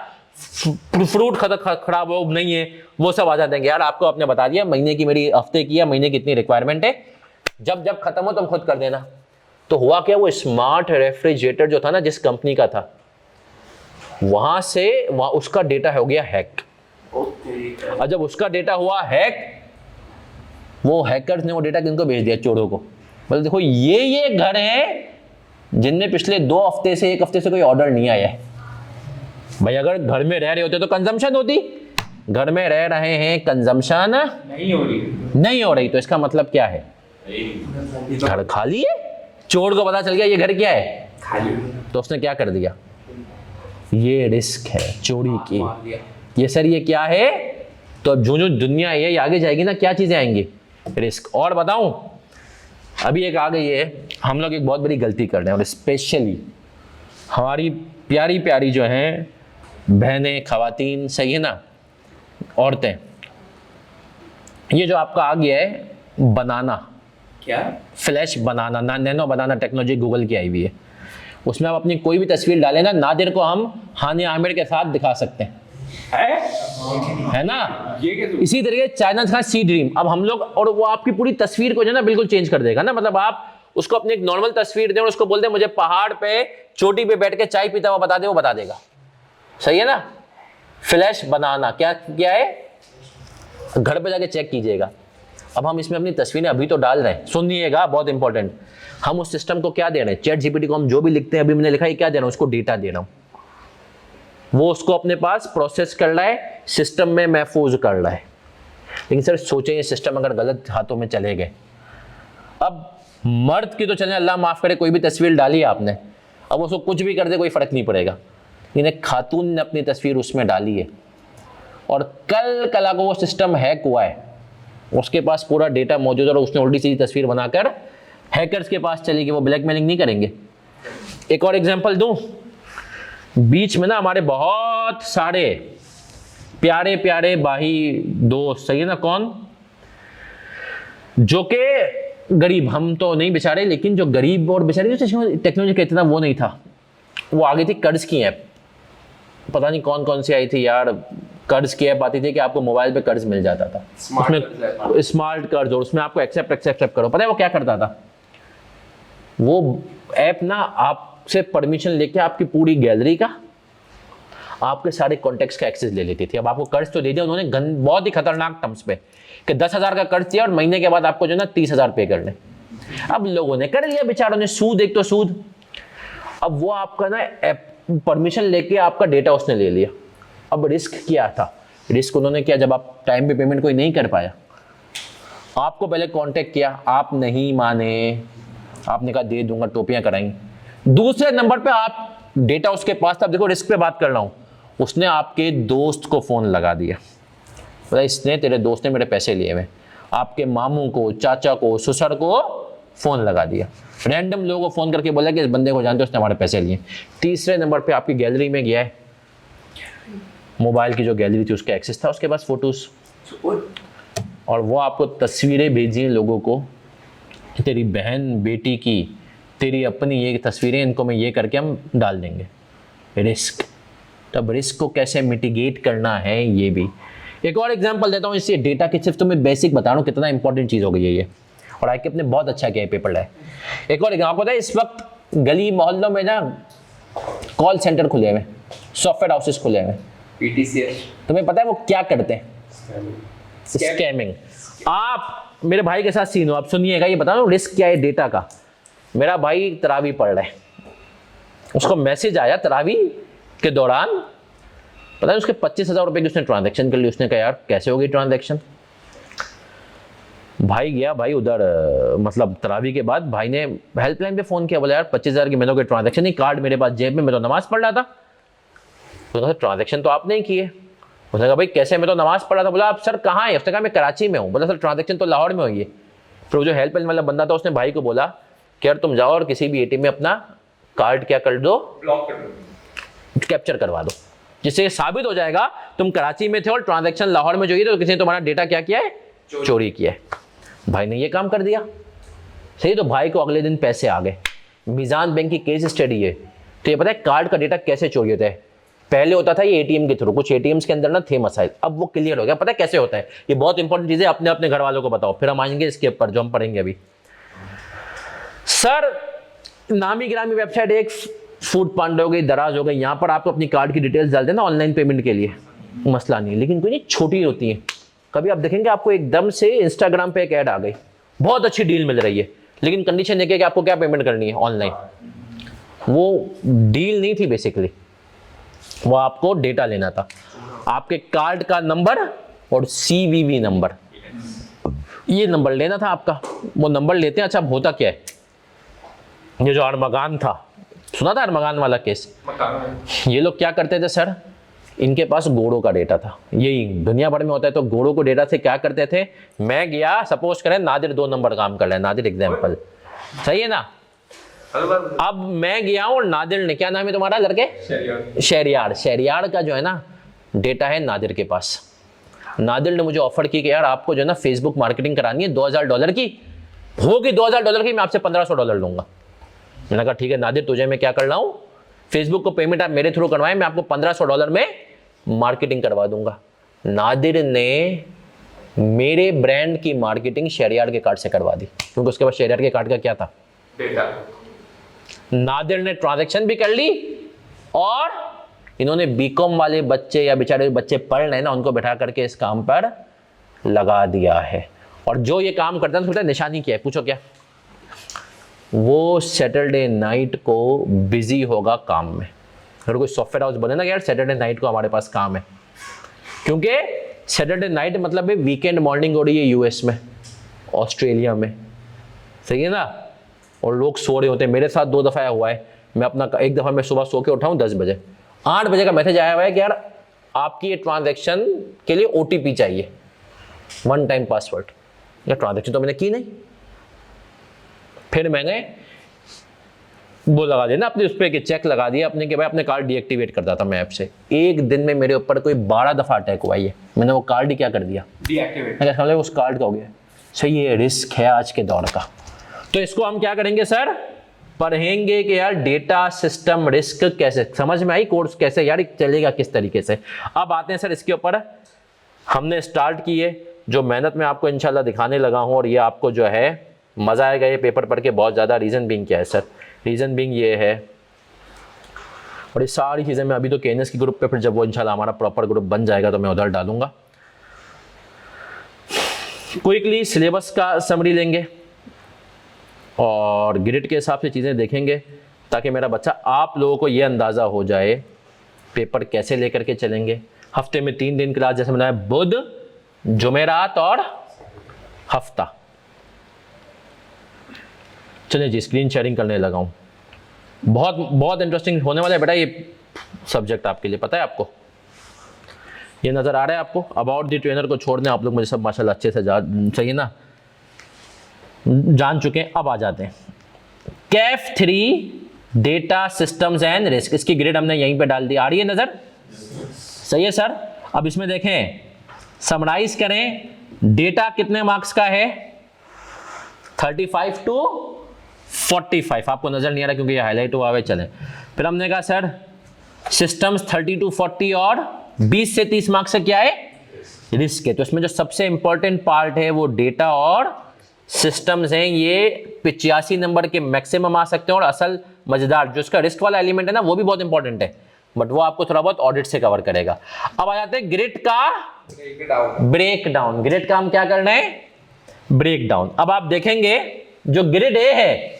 फ्रूट खराब हो नहीं है, वो सब आ जाते हैं। यार आपको आपने बता दिया महीने की मेरी, हफ्ते की या महीने की इतनी रिक्वायरमेंट है, जब जब खत्म हो तुम खुद कर देना। तो हुआ क्या, वो स्मार्ट रेफ्रिजरेटर जो था ना, जिस कंपनी का था, वहां से वहां उसका डेटा हो गया हैक। और जब उसका डेटा हुआ हैक, वो हैकर्स ने वो डेटा किनको भेज दिया? चोरों को। बोले देखो ये घर है जिनमें पिछले 2 हफ्ते से 1 हफ्ते से कोई ऑर्डर नहीं आया है। भाई अगर घर में रह रहे होते तो कंजम्पशन होती, घर में रह रहे हैं, कंजम्पशन नहीं हो रही, तो इसका मतलब क्या है? घर खाली है। चोर को पता चल गया ये घर क्या है? खाली। तो उसने क्या कर दिया? ये रिस्क है चोरी की। मार दिया। ये सर ये क्या है? तो अब जो जो दुनिया ये आगे जाएगी ना, क्या चीजें आएंगी? रिस्क। और बताऊं, अभी एक आ गई है, हम लोग एक बहुत बड़ी गलती कर रहे हैं, और स्पेशली हमारी प्यारी प्यारी जो हैं बहनें, खवातीन, सही है ना, औरतें, ये जो आपका आ गया है बनाना, क्या? फ्लैश बनाना ना, नैनो बनाना टेक्नोलॉजी गूगल की आई हुई है। उसमें आप अपनी कोई भी तस्वीर डालें ना, नादिर को हम हानिया आमिर के साथ दिखा सकते हैं, है ना? ये कैसे? इसी तरीके चाइना था सी ड्रीम, अब हम लोग, और वो आपकी पूरी तस्वीर को जो है ना बिल्कुल चेंज कर देगा ना। मतलब आप उसको अपनी एक नॉर्मल तस्वीर दें और उसको बोल दें मुझे पहाड़ पे चोटी पे बैठ के चाय पीता हुआ बता दे, वो बता देगा। सही है ना? फ्लैश बनाना क्या क्या है? घर पे जाके चेक कीजिएगा। अब हम इसमें अपनी तस्वीरें अभी तो डाल रहे हैं, सुनिएगा बहुत इंपॉर्टेंट। हम उस सिस्टम को क्या दे रहे हैं? चैट जीपीटी को हम जो भी लिखते हैं, अभी मैंने लिखा है क्या दे रहा हूं? उसको डेटा दे रहा हूं, वो उसको अपने पास प्रोसेस कर रहा है, सिस्टम में महफूज कर रहा है। लेकिन सर सोचें ये सिस्टम अगर गलत हाथों में चले गए, अब मर्द की तो चले अल्लाह माफ करे कोई भी तस्वीर डाली है आपने, अब उसको कुछ भी कर दे कोई फर्क नहीं पड़ेगा। इन्हें खातून ने अपनी तस्वीर उसमें डाली है और कल कला को वो सिस्टम हैक हुआ है, उसके पास पूरा डेटा मौजूद है और उसने उल्टी सीधी तस्वीर बनाकर हैकर्स के पास चली गई। वो ब्लैकमेलिंग नहीं करेंगे? एक और एग्जांपल दूं, बीच में ना हमारे बहुत सारे प्यारे प्यारे भाई दोस्त, सही है ना, कौन? जो के गरीब, हम तो नहीं बेचारे, लेकिन जो गरीब और बेचारे जो टेक्नोलॉजी का इतना वो नहीं था, वो आ गई थी कर्ज की ऐप, पता नहीं कौन कौन सी आई थी यार, कर्ज की ऐप आती थी कि आपको मोबाइल पे कर्ज मिल जाता था, उसमें स्मार्ट कर्ज, और उसमें आपको एक्सेप्ट करो। पता है वो क्या करता था? वो ऐप ना आपसे परमिशन लेके आपकी पूरी गैलरी का, आपके सारे कॉन्टेक्ट्स का एक्सेस ले लेती थी। अब आपको कर्ज तो दे दिया उन्होंने बहुत ही खतरनाक टर्म्स पे कि 10,000 का कर्ज दिया और महीने के बाद आपको जो है ना 30,000 पे करने। अब लोगों ने कर लिया बेचारों ने, सूद, एक तो सूद। अब वो आपका ना परमिशन लेके आपका डेटा उसने ले लिया। अब रिस्क क्या था? रिस्क उन्होंने किया, जब आप टाइम पे पेमेंट कोई नहीं कर पाया, आपको पहले कांटेक्ट किया, आप नहीं माने, आपने कहा दे दूंगा, टोपियां कराई। दूसरे नंबर पे आप डेटा उसके पास था, देखो रिस्क पे बात कर रहा हूं, उसने आपके दोस्त को फोन लगा दिया, बोला इसने, तेरे दोस्त ने मेरे पैसे लिए हुए। आपके मामू को, चाचा को, ससुर को फोन लगा दिया, रैंडम लोगों को फोन करके बोला कि इस बंदे को जानते हो, उसने हमारे पैसे लिए। तीसरे नंबर पे आपकी गैलरी में गया है, मोबाइल की जो गैलरी थी उसका एक्सेस था, उसके पास फोटोज, और वो आपको तस्वीरें भेजी हैं लोगों को, तेरी बहन बेटी की, तेरी अपनी ये तस्वीरें, इनको मैं ये करके हम डाल देंगे। रिस्क। तब रिस्क को कैसे मिटिगेट करना है, ये भी एक और एग्जांपल देता हूँ इससे डेटा की, सिर्फ तुम्हें बेसिक बता रहा हूँ कितना इंपॉर्टेंट चीज़ हो गई है ये, और आई के अपने बहुत अच्छा किया है पेपर है। एक और एग्जाम्पल पता है, इस वक्त गली मोहल्लों में ना कॉल सेंटर खुले हुए, सॉफ्टवेयर हाउसेस खुले हुए, PTCS। तुम्हें पता है वो क्या करते हैं? स्कैमिंग। आप मेरे भाई के साथ सीन हो, आप सुनिएगा, ये बता रहा हूँ रिस्क क्या है डेटा का। मेरा भाई तरावी पढ़ रहा है, उसको मैसेज आया तरावी के दौरान, पता है उसके 25,000 रुपए की उसने ट्रांजैक्शन कर ली। उसने कहा यार कैसे हो गई ट्रांजैक्शन? भाई गया, भाई उधर मतलब तरावी के बाद भाई ने हेल्पलाइन पे फोन किया, बोला यार 25,000 की मैंने कोई ट्रांजैक्शन नहीं, कार्ड मेरे पास जेब में, मैं तो नमाज पढ़ रहा था। उसने कहा ट्रांजैक्शन तो आपने ही की है। उसने कहा भाई कैसे, मैं तो नमाज पढ़ रहा था। बोला आप सर कहाँ है? उसने कहा मैं कराची में हूँ। बोला सर ट्रांजैक्शन तो लाहौर में हुई है। फिर वो जो हेल्पलाइन वाला बंदा था उसने भाई को बोला कि यार तुम जाओ और किसी भी ATM में अपना कार्ड क्या कर दो, ब्लॉक कर दो, कैप्चर करवा दो, जिससे साबित हो जाएगा तुम कराची में थे और ट्रांजैक्शन लाहौर में जो है तो किसी ने तुम्हारा डेटा क्या किया है? चोरी किया है। भाई ने ये काम कर दिया, सही। तो भाई को अगले दिन पैसे आ गए। मीज़ान बैंक की केस स्टडी है। तो ये पता है कार्ड का डेटा कैसे चोरी होता है? पहले होता था ये ATM के थ्रू, कुछ ATMs के अंदर ना थे मसाइल, अब वो क्लियर हो गया। पता है कैसे होता है? ये बहुत इंपॉर्टेंट चीज़ है, अपने अपने घर वालों को बताओ, फिर हम आएंगे इसके ऊपर जो हम पढ़ेंगे अभी। सर नामी गिरामी वेबसाइट एक फूड पांडा हो गई, दराज हो गई, यहाँ पर आपको अपनी कार्ड की डिटेल्स डाल देना ऑनलाइन पेमेंट के लिए, मसला नहीं। लेकिन कोई नहीं, छोटी होती है। कभी आप देखेंगे आपको एकदम से इंस्टाग्राम पे एक ऐड आ गई, बहुत अच्छी डील मिल रही है, लेकिन कंडीशन देखिए कि आपको क्या पेमेंट करनी है ऑनलाइन। वो डील नहीं थी बेसिकली, वो आपको डेटा लेना था, आपके कार्ड का नंबर और CVV नंबर, ये नंबर लेना था आपका। वो नंबर लेते हैं। अच्छा अब होता क्या है, ये जो अरमगान था सुना था अरमगान वाला केस? मकान। ये लोग क्या करते थे सर, इनके पास घोड़ों का डेटा था, यही दुनिया भर में होता है। तो घोड़ों को डेटा से क्या करते थे, मैं गया, सपोज करें नादिर 2 नंबर काम कर रहा है, नादिर एग्जाम्पल, सही है ना। अब मैं गया और नादिर ने, क्या नाम है तुम्हारा लड़के? शहरियार का जो है ना डेटा है नादिर के पास। नादिर ने मुझे ऑफर की कि यार आपको जो है ना फेसबुक मार्केटिंग करानी है $2000 की, होगी $2000 की, मैं आपसे $1500 लूंगा। मैंने कहा ठीक है नादिर, तुझे मैं क्या कर रहा हूँ, फेसबुक को पेमेंट आप मेरे थ्रू करवाएं, मैं आपको $1500 में मार्केटिंग करवा दूंगा। नादिर ने मेरे ब्रांड की मार्केटिंग शहरियार के कार्ड से करवा दी, क्योंकि उसके बाद शहरियार के कार्ड का क्या था, डेटा। नादिर ने ट्रांजैक्शन भी कर ली, और इन्होंने बीकॉम वाले बच्चे या बेचारे बच्चे पढ़ रहे हैं ना, उनको बैठा करके इस काम पर लगा दिया है। और जो ये काम करता है उसको निशानी क्या है, पूछो क्या? वो सैटरडे नाइट को बिजी होगा काम में। अगर कोई सॉफ्टवेयर हाउस बने ना यार, सैटरडे नाइट को हमारे पास काम है, क्योंकि सैटरडे नाइट मतलब है वीकेंड मॉर्निंग हो रही है यूएस में, ऑस्ट्रेलिया में, सही है ना, और लोग सो रहे होते हैं। मेरे साथ 2 दफ़ा हुआ है, मैं अपना एक दफ़ा मैं सुबह सो के उठा हूँ 10 बजे, 8 बजे का मैसेज आया हुआ है कि यार आपकी ये ट्रांजैक्शन के लिए OTP चाहिए, 1 टाइम पासवर्ड। या ट्रांजैक्शन तो मैंने की नहीं, फिर मैंने वो लगा दिया ना अपने उस पर, चेक लगा दिया अपने कि भाई अपने कार्ड डीएक्टिवेट करता था मैं ऐप से। एक दिन में मेरे ऊपर कोई 12 दफ़ा अटैक हुआ है, मैंने वो कार्ड ही क्या कर दिया, डीएक्टिवेट। मैं समझ उस कार्ड का हो गया। सही, ये रिस्क है आज के दौर का। तो इसको हम क्या करेंगे सर, पढ़ेंगे कि यार डेटा सिस्टम रिस्क कैसे, समझ में आई कोर्स कैसे यार चलेगा किस तरीके से। अब आते हैं सर इसके ऊपर, हमने स्टार्ट किए, जो मेहनत में आपको इंशाल्लाह दिखाने लगा हूं, और ये आपको जो है मजा आएगा ये पेपर पढ़ के बहुत ज़्यादा। रीज़न बिंग क्या है सर, रीज़न बिंग ये है, और ये सारी चीज़ें मैं अभी तो केएनएस की ग्रुप पे, फिर जब वो इंशाल्लाह हमारा प्रॉपर ग्रुप बन जाएगा तो मैं उधर डालूंगा। क्विकली सिलेबस का समरी लेंगे और ग्रिड के हिसाब से चीज़ें देखेंगे, ताकि मेरा बच्चा आप लोगों को ये अंदाज़ा हो जाए पेपर कैसे लेकर के चलेंगे। हफ्ते में 3 दिन क्लास, जैसे मैंने बुध, जुमेरात और हफ्ता। चलिए जी, स्क्रीन शेयरिंग करने लगा हूँ। बहुत बहुत इंटरेस्टिंग होने वाला है बेटा ये सब्जेक्ट आपके लिए, पता है आपको? ये नज़र आ रहा है आपको? अबाउट द ट्रेनर को छोड़ दें आप लोग, मुझे सब माशाल्लाह अच्छे से सही ना जान चुके हैं। अब आ जाते हैं Kaif 3 data systems and risk, इसकी ग्रेड हमने यहीं पे डाल दी, आ रही है नज़र? सही है सर। अब इसमें देखें, समराइज करें, डेटा कितने मार्क्स का है? 35 to 45। आपको नजर नहीं आ रहा क्योंकि ये हाईलाइट हुआ है। चलें, फिर हमने कहा सर सिस्टम्स 30 to 40 और 20 से 30 मार्क्स से क्या है? रिस्क है। तो इसमें जो सबसे इंपॉर्टेंट पार्ट है वो डेटा और सिस्टम्स हैं। ये 85 नंबर के मैक्सिमम आ सकते हैं, और असल मजेदार जो इसका रिस्क वाला एलिमेंट है ना, वो भी बहुत इंपॉर्टेंट है, बट वो आपको थोड़ा बहुत ऑडिट से कवर करेगा। अब आ जाते हैं ग्रिड का ब्रेक डाउन। ग्रिड का हम क्या करना है? Break down. अब आप देखेंगे जो ग्रिड ए है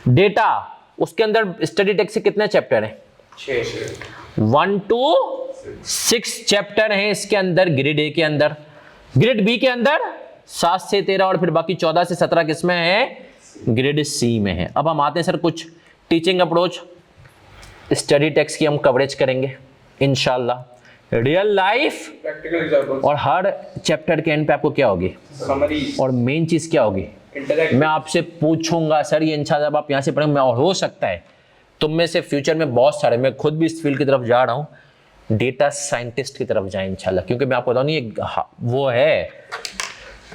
डेटा, उसके अंदर स्टडी टेक्स्ट से कितने चैप्टर हैं? 1 to 6 चैप्टर हैं इसके अंदर, ग्रिड ए के अंदर। ग्रिड बी के अंदर 7 से 13 और फिर बाकी 14 से 17 किसमें है? ग्रिड सी में है। अब हम आते हैं सर कुछ टीचिंग अप्रोच, स्टडी टेक्स्ट की हम कवरेज करेंगे इंशाल्लाह, रियल लाइफ, प्रैक्टिकल एग्जांपल्स और हर चैप्टर के एंड पे आपको क्या होगी? समरी और मेन चीज क्या होगी? मैं आपसे पूछूंगा सर ये इंशाल्लाह जब आप यहाँ से पढ़ेंगे, मैं और हो सकता है तुम में से फ्यूचर में बहुत सारे, मैं खुद भी इस फील्ड की तरफ जा रहा हूँ, डेटा साइंटिस्ट की तरफ जाए इंशाल्लाह। क्योंकि मैं आपको बताऊँ नहीं वो है,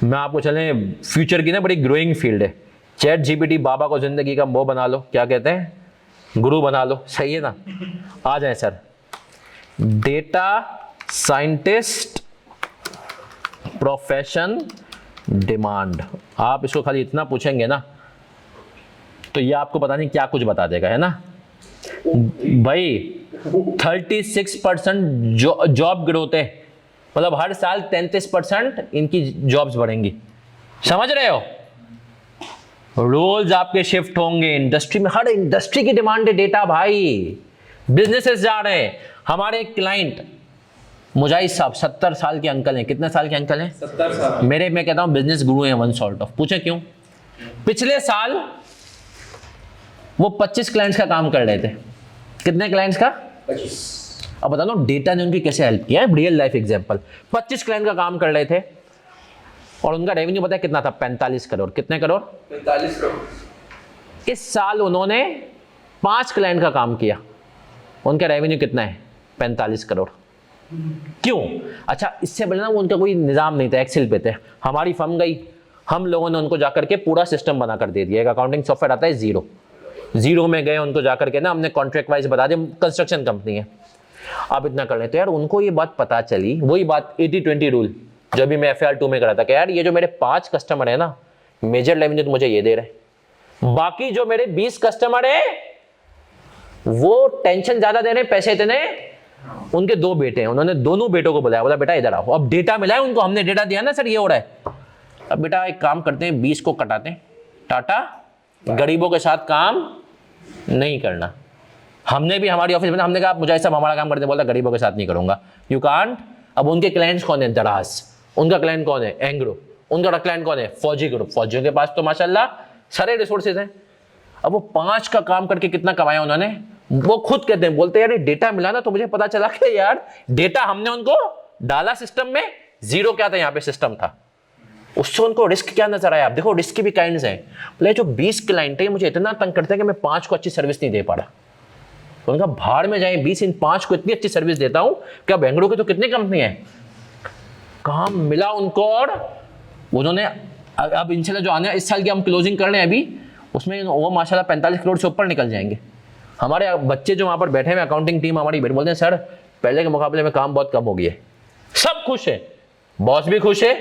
मैं आपको चले फ्यूचर की ना बड़ी ग्रोइंग फील्ड है। चैट जीपीटी बाबा को जिंदगी का वो बना लो, क्या कहते हैं, गुरु बना लो, सही है ना? आ जाए sir, data scientist profession demand. आप इसको खाली इतना पूछेंगे ना तो ये आपको पता नहीं क्या कुछ बता देगा, है ना भाई? 36% जॉब ग्रोथ है, मतलब हर साल 33% इनकी जॉब्स बढ़ेंगी, समझ रहे हो? रोल्स आपके शिफ्ट होंगे इंडस्ट्री में, हर इंडस्ट्री की डिमांड है डेटा भाई। बिजनेसेस जा रहे हैं। हमारे क्लाइंट मुजाहिद साहब 70 साल के अंकल हैं। कितने साल के अंकल हैं? 70 साल। मेरे, मैं कहता हूं बिजनेस गुरु हैं वन सॉर्ट ऑफ। पूछे क्यों? पिछले साल वो 25 क्लाइंट्स का काम कर रहे थे। कितने क्लाइंट्स का? 25। अब बता दो डेटा ने उनकी कैसे हेल्प किया है, रियल लाइफ एग्जांपल। 25 क्लाइंट का काम कर रहे थे और उनका रेवेन्यू पता है कितना था? 45 करोड़। कितने करोड़? 45 करोड़। इस साल उन्होंने 5 क्लाइंट का काम किया, उनका रेवेन्यू कितना है? 45 करोड़। क्यों? अच्छा, इससे पहले ना उनका कोई निज़ाम नहीं था, एक्सेल पे थे। हमारी फर्म गई, हम लोगों ने उनको जाकर के पूरा सिस्टम बना कर दे दिया। एक अकाउंटिंग सॉफ्टवेयर आता है जीरो में गए, उनको जाकर के ना हमने कॉन्ट्रैक्ट वाइज बता दिया, कंस्ट्रक्शन कंपनी है, आप इतना कर लेते। यार उनको ये बात पता चली, वही बात 80-20 रूल जो भी मैं FAR 2 में करा था कि यार ये जो मेरे 5 कस्टमर है ना, मेजर रेवेन्यू तो मुझे ये दे रहे हैं, बाकी जो मेरे 20 कस्टमर है वो टेंशन ज्यादा दे रहे हैं, पैसे इतने। उनके 2 बेटे हैं, उन्होंने दोनों बेटों को बुलाया, बोला बेटा इधर आओ। अब डेटा मिला है उनको, हमने डेटा दिया ना सर ये हो रहा है। अब बेटा एक काम करते हैं, 20 को कटाते हैं, टाटा, गरीबों के साथ काम नहीं करना। हमने भी हमारी ऑफिस में हमने कहा मुझे सब हमारा काम करते, बोला गरीबों के साथ नहीं करूंगा, यू कांट। अब उनके क्लाइंट्स कौन है? दराज। उनका क्लाइंट कौन है? एंग्रो। उनका क्लाइंट कौन है? फौजी ग्रुप। फौजियों के पास तो माशाल्लाह सारे रिसोर्सेज हैं। अब वो 5 का काम करके कितना कमाया उन्होंने? वो खुद कहते हैं, बोलते यार डेटा मिला ना तो मुझे पता चला कि यार डेटा हमने उनको डाला सिस्टम में, जीरो क्या था यहाँ पे सिस्टम था, उससे उनको रिस्क क्या नजर आया। आप देखो रिस्क की भी काइंड्स हैं। बोले जो 20 क्लाइंट है मुझे इतना तंग करते हैं कि मैं 5 को अच्छी सर्विस नहीं दे पा रहा। तो उनका भाड़ में जाए, 20 इन 5 को इतनी अच्छी सर्विस देता हूं क्या बेंगलुरु की तो कितनी कंपनी है, काम मिला उनको। और उन्होंने अब इंशाल्लाह जो आने इस साल की हम क्लोजिंग कर रहे हैं अभी, उसमें वो माशाल्लाह 45 करोड़ से ऊपर निकल जाएंगे। हमारे बच्चे जो वहां पर बैठे हुए अकाउंटिंग टीम हमारी बोलते हैं सर पहले के मुकाबले में काम बहुत कम हो गया है। सब खुश है, बॉस भी खुश है,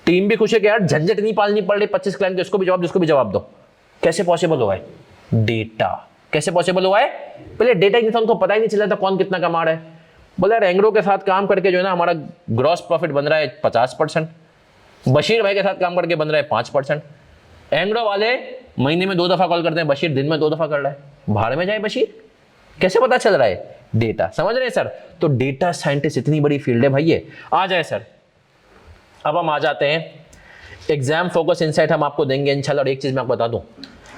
टीम भी खुश है कि यार झंझट नहीं पालनी पड़ रही 25 क्लाइंट के, इसको भी जवाब दो, इसको भी जवाब दो। कैसे पॉसिबल हुआ है? डेटा। कैसे पॉसिबल हुआ है? पहले डेटा ही नहीं था, उनको पता ही नहीं चला था कौन कितना कमा रहा है। बोला एंग्रो के साथ काम करके जो है ना हमारा ग्रॉस प्रॉफिट बन रहा है 50%, बशीर भाई के साथ काम करके बन रहा है 5%। एंग्रो वाले महीने में 2 दफा कॉल करते हैं, बशीर दिन में 2 दफा कर रहा है। भाड़ में जाए बशीर, कैसे पता चल रहा है? डेटा। समझ रहे हैं सर? तो डेटा साइंटिस्ट इतनी बड़ी फील्ड है भाई ये। आ जाए सर, अब हम आ जाते हैं एग्जाम फोकस इनसाइट हम आपको देंगे इंशाल्लाह। और एक चीज मैं आपको बता दूं,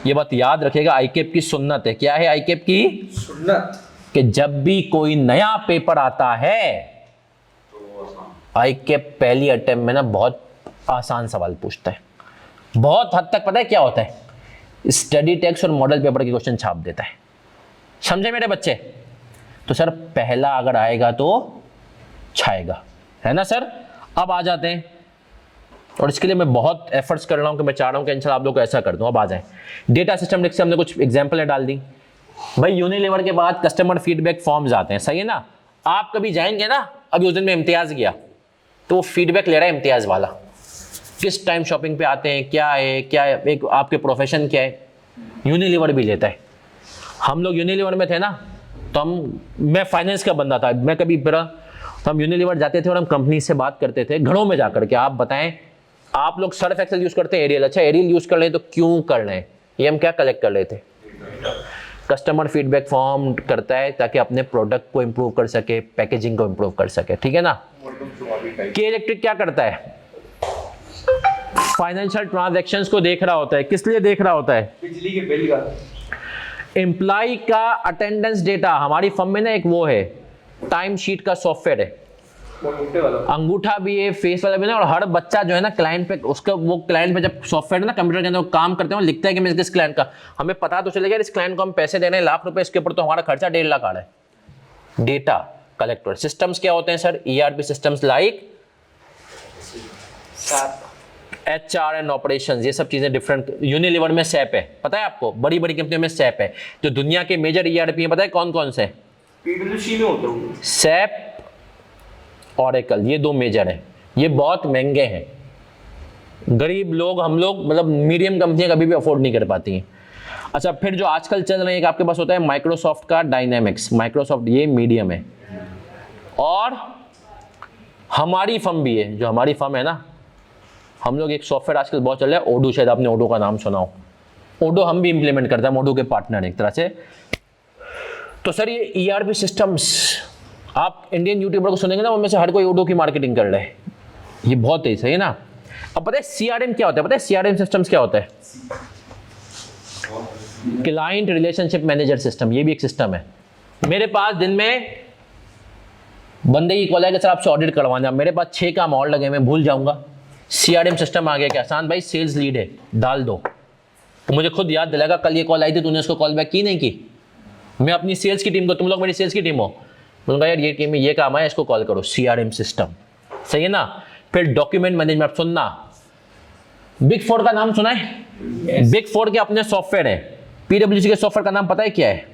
ये बात याद रखिएगा, आईकेप की सुन्नत है। क्या है आईकेप की सुन्नत? कि जब भी कोई नया पेपर आता है आईकेप पहली अटेम्प्ट में ना बहुत आसान सवाल पूछता है। बहुत हद तक पता है क्या होता है, स्टडी टेक्स्ट और मॉडल पेपर के क्वेश्चन छाप देता है। समझे मेरे बच्चे? तो सर पहला अगर आएगा तो छाएगा, है ना सर? अब आ जाते हैं, और इसके लिए मैं बहुत एफर्ट्स कर रहा हूं कि मैं चाह रहा हूं कि इंशाल्लाह आप लोग को ऐसा कर दूं। अब आ जाएं डेटा सिस्टम लिख से हमने कुछ एग्जांपल डाल दी भाई। यूनिलीवर के बाद कस्टमर फीडबैक फॉर्म्स आते हैं, सही है ना? आप कभी जाएंगे ना, अभी उस दिन में इम्तियाज गया तो वो फीडबैक ले रहा है इम्तियाज वाला, किस टाइम शॉपिंग पे आते हैं, क्या है क्या है, एक आपके प्रोफेशन क्या है। यूनिलीवर भी लेता है। हम लोग यूनिलीवर में थे ना तो मैं फाइनेंस का बंदा था, मैं कभी तो हम यूनिलीवर जाते थे और हम कंपनी से बात करते थे घरों में जाकर के, आप बताएं आप लोग सर्फ एक्सेल यूज करते हैं, एरियल, अच्छा एरियल यूज कर रहे हैं तो क्यों कर रहे हैं? ये हम क्या कलेक्ट कर रहे थे? कस्टमर फीडबैक फॉर्म करता है ताकि अपने प्रोडक्ट को इंप्रूव कर सके, पैकेजिंग को इंप्रूव कर सके, ठीक है ना? के इलेक्ट्रिक क्या करता है? फाइनेंशियल ट्रांजैक्शंस को देख रहा होता है। किस लिए देख रहा होता है? बिजली के बिल का। एम्प्लॉय का अटेंडेंस डेटा, हमारी फर्म में ना एक वो है टाइम शीट का सॉफ्टवेयर है, अंगूठा भी है, फेस वाला भी ना। और हर बच्चा जो है ना क्लाइंट पे, उसका वो क्लाइंट पे जब सॉफ्टवेयर ना कंप्यूटर के अंदर काम करते हैं लिखता है कि मैं किस क्लाइंट का, हमें पता तो चलेगा इस क्लाइंट को हम पैसे दे रहे हैं लाख रुपए, इसके ऊपर तो हमारा खर्चा 1.5 लाख आ रहा है। डेटा कलेक्टर सिस्टम्स क्या होते हैं sir? ERP systems like HR and operations, ये सब चीजें डिफरेंट। यूनिलीवर में SAP है, पता है आपको? बड़ी बड़ी कंपनियों में SAP है। जो दुनिया के मेजर ERP है पता है कौन कौन से? PwC में होता है SAP, Oracle, ये 2 मेजर हैं। ये बहुत महंगे हैं, गरीब लोग, हम लोग मतलब मीडियम कंपनियां कभी भी अफोर्ड नहीं कर पाती हैं। अच्छा, फिर जो आजकल चल रहे हैं, एक आपके पास होता है माइक्रोसॉफ्ट का डायनामिक्स, माइक्रोसॉफ्ट ये मीडियम है। और हमारी फर्म भी है, जो हमारी फर्म है ना, हम लोग एक सॉफ्टवेयर आजकल बहुत चल रहा है ओडो, शायद आपने ओडो का नाम सुना हो। ओडो हम भी इंप्लीमेंट करते हैं, ओडो के पार्टनर एक तरह से। तो सर ये ERP सिस्टम्स, आप इंडियन यूट्यूबर को सुनेंगे ना, उनमें से हर कोई ओडो की मार्केटिंग कर रहे हैं, ये बहुत है, सही है ना? अब पता है CRM क्या होता है? पता है CRM सिस्टम्स क्या होता है? क्लाइंट रिलेशनशिप मैनेजर सिस्टम, ये भी एक सिस्टम है। मेरे पास दिन में बंदे की कॉल है कि सर आपसे ऑडिट करवाना, मेरे पास 6 काम और लगे, मैं भूल जाऊंगा। CRM सिस्टम आ गया कि आसान भाई सेल्स लीड है डाल दो, तो मुझे खुद याद दिलाएगा कल ये कॉल आई थी, तूने उसको कॉल बैक की नहीं की। मैं अपनी सेल्स की टीम को, तुम लोग मेरी सेल्स की टीम हो, बोलूँगा यार ये टीम में ये काम है, इसको कॉल करो, CRM सिस्टम, सही है ना। फिर डॉक्यूमेंट मैनेजमेंट, सुनना, बिग 4 का नाम सुना है? बिग 4 के अपने सॉफ्टवेयर है। PwC के सॉफ्टवेयर का नाम पता है क्या है?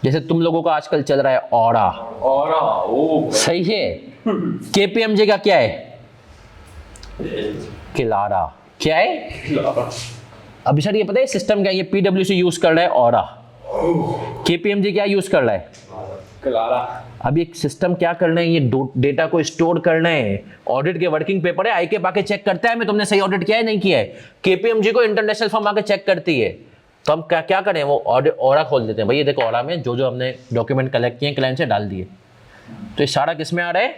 जैसे तुम लोगों का आजकल चल रहा है ऑरा, ओ सही है। KPMG का क्या है? किलारा। क्या है? अभी सर ये पता है सिस्टम क्या है? ये PwC यूज कर रहा है ऑरा, KPMG क्या यूज कर रहा है? क्लारा। अब एक सिस्टम क्या करना है, ये डेटा को स्टोर करना है। ऑडिट के वर्किंग पेपर है, आईके आके चेक करता है मैं तुमने सही ऑडिट किया है नहीं किया है। KPMG को इंटरनेशनल फर्म आके चेक करती है। तो हम क्या करें, वो ऑरा खोल देते हैं, भाई ये देखो ऑरा में जो हमने डॉक्यूमेंट कलेक्ट किए क्लाइंट से डाल दिए। तो ये सारा किस में आ रहा है?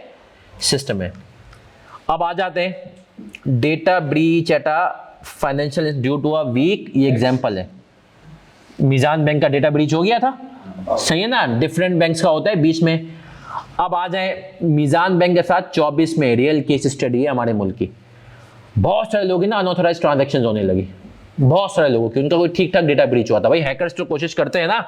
सिस्टम में। अब आ जाते हैं data breach at a financial due to a week, ये एग्जाम्पल है। मीजान बैंक का डेटा ब्रीच हो गया था, सही है ना, डिफरेंट बैंक्स का होता है बीच में। अब आ जाए मीजान बैंक के साथ 24 में रियल केस स्टडी है हमारे मुल्क की। बहुत सारे लोग ना अनऑथराइज ट्रांजैक्शंस होने लगी, बहुत सारे लोगों की, उनका कोई ठीक ठाक डेटा ब्रीच हुआ था। भाई हैकर्स तो कोशिश करते हैं ना।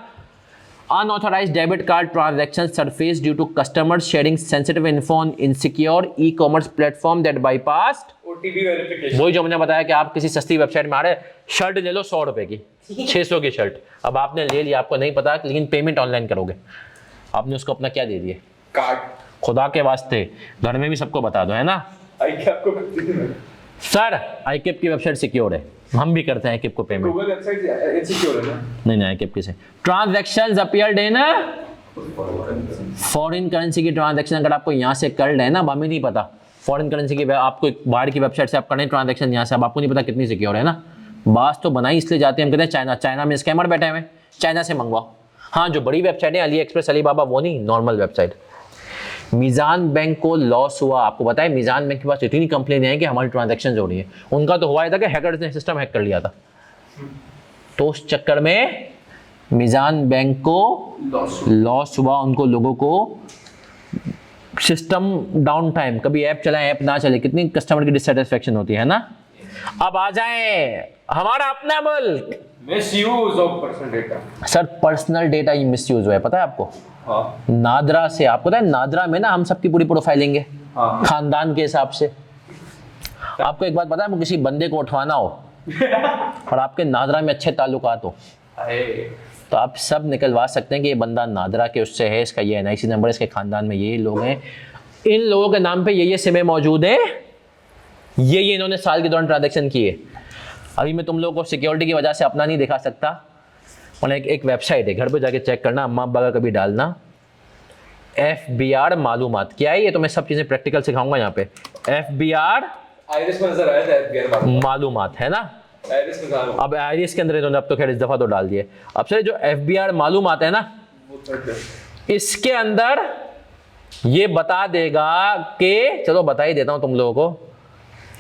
Unauthorised debit card transaction surface due to customers sharing sensitive info on insecure e-commerce platform that bypassed, OTP verification. वही जो मैंने बताया कि आप किसी सस्ती वेबसाइट में आ रहे, शर्ट ले लो 100 रुपए की, 600 की शर्ट, अब आपने ले लिया, आपको नहीं पता, लेकिन पेमेंट ऑनलाइन करोगे, आपने उसको अपना क्या दे दिया? कार्ड। खुदा के वास्ते घर में भी सबको बता दो, है ना आई क्या आपको करती थी मैं? सर। आईकेप की वेबसाइट सिक्योर है, हम भी करते हैं आईकेप को पेमेंट। गूगल वेबसाइट इनसिक्योर है ना? नहीं आईकेप की से transactions appeared in foreign currency की ट्रांजैक्शन अगर आपको यहाँ से कर रहे हैं ना, अब हमें नहीं पता फॉरेन करेंसी की, आपको बाहर की वेबसाइट से आप करें ट्रांजैक्शन यहाँ से, अब आपको नहीं पता कितनी सिक्योर है ना। बात तो बनाई इसलिए जाते हैं, हम कहते हैं चाइना में स्कैमर बैठे हुए, चाइना से मंगवाओ। हाँ जो बड़ी वेबसाइट है, अली एक्सप्रेस, अलीबाबा, वो नहीं, नॉर्मल वेबसाइट। मीजान बैंक को लॉस हुआ, आपको पता है मीजान बैंक के पास इतनी कंप्लेन है कि हमारी ट्रांजैक्शन हो रही है, उनका तो हुआ था कि हैकर्स ने सिस्टम हैक कर लिया था, तो उस चक्कर में मीजान बैंक को लॉस हुआ, उनको लोगों को सिस्टम डाउन टाइम, कभी ऐप चलाए ऐप ना चले, कितनी कस्टमर की डिससेटिस्फेक्शन होती है ना। अब आ जाए हमारा अपना मुल्क, misuse of personal data. Sir personal data he misuse हुआ है, पता है आपको? हाँ नादरा से, आपको पता है नादरा में ना हम सबकी पूरी प्रोफाइलिंग है, हाँ। खानदान के हिसाब से। आपको एक बात पता है, किसी बंदे को उठवाना हो और आपके नादरा में अच्छे ताल्लुकात हो, तो आप सब निकलवा सकते हैं कि ये बंदा नादरा के उससे है, इसका ये NIC नंबर है, इसके खानदान में ये लोग हैं, इन लोगों के नाम पे ये सिमें मौजूद है, ये इन्होंने साल के दौरान ट्रांजैक्शन किए। अभी मैं तुम लोगों को सिक्योरिटी की वजह से अपना नहीं दिखा सकता, और एक वेबसाइट है, घर पे जाके चेक करना, अम्मा अब्बा का कभी डालना, FBR मालूमात। क्या है ये? तो मैं सब चीज़ें प्रैक्टिकल सिखाऊंगा यहाँ पे। FBR आइरिस में नजर आया था FBR मालूमात, है ना। आइरिस में था। अब आईरिस के अंदर इन्होंने अब तो खैर इस दफ़ा तो डाल दिए। अब सर जो FBR मालूमात है ना, इसके अंदर ये बता देगा कि, चलो बता ही देता हूँ तुम लोगों को,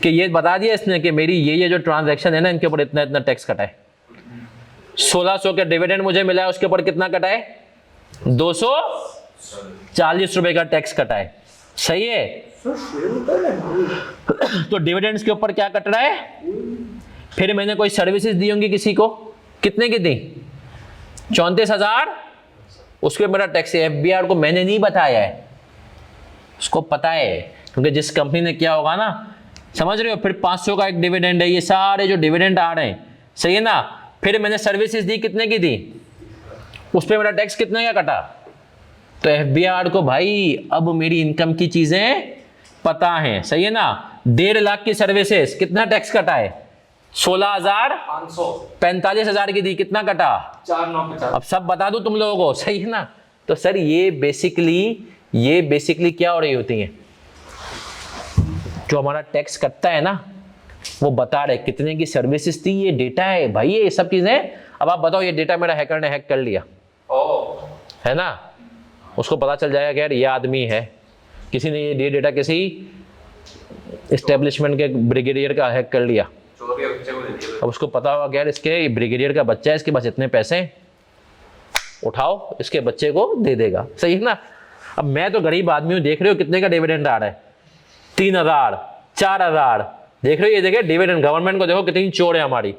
कि ये बता दिया इसने कि मेरी ये जो ट्रांजैक्शन है ना, इनके ऊपर इतना इतना टैक्स कटा है, 1600 के डिविडेंड मुझे मिला है, उसके ऊपर कितना कटा है? 240 रुपए का टैक्स कटा है, सही है। तो डिविडेंड्स के ऊपर क्या कट रहा है? फिर मैंने कोई सर्विसेज दी होंगी किसी को, कितने की दी? 34,000, उसके मेरा टैक्स है। FBR को मैंने नहीं बताया है, उसको पता है, क्योंकि जिस कंपनी ने किया होगा ना, समझ रहे हो। फिर 500 का एक डिविडेंड है, ये सारे जो डिविडेंड आ रहे हैं, सही है ना। फिर मैंने सर्विसेज दी, कितने की दी, उस पर मेरा टैक्स कितने का कटा। तो FBR को भाई अब मेरी इनकम की चीजें पता है, सही है ना। 1.5 लाख की सर्विसेज, कितना टैक्स कटा है? 16,500। 45,000 की दी, कितना कटा? 4,950। अब सब बता दूं तुम लोगों को, सही है ना। तो सर ये बेसिकली क्या हो रही होती है, जो हमारा टैक्स कटता है ना, वो बता रहे कितने की सर्विसेज थी, ये डेटा है भाई, ये सब चीजें। अब आप बताओ, ये डेटा मेरा हैकर ने हैक कर लिया, है ना, उसको पता चल जाएगा कि यार ये आदमी है, किसी ने ये डेटा किसी एस्टेब्लिशमेंट के ब्रिगेडियर का हैक कर लिया, चोरी बच्चे को दे दिया अब उसको पता होगा कि यार इसके ब्रिगेडियर का बच्चा है, इसके पास इतने पैसे, उठाओ इसके बच्चे को दे देगा, सही है ना। अब मैं तो गरीब आदमी हूँ, देख रहे हो कितने का डिविडेंड आ रहा है, 3,000 4,000, देख रहे हो ये देखिए डिविडेंड, गवर्नमेंट को देखो कितनी चोर है हमारी,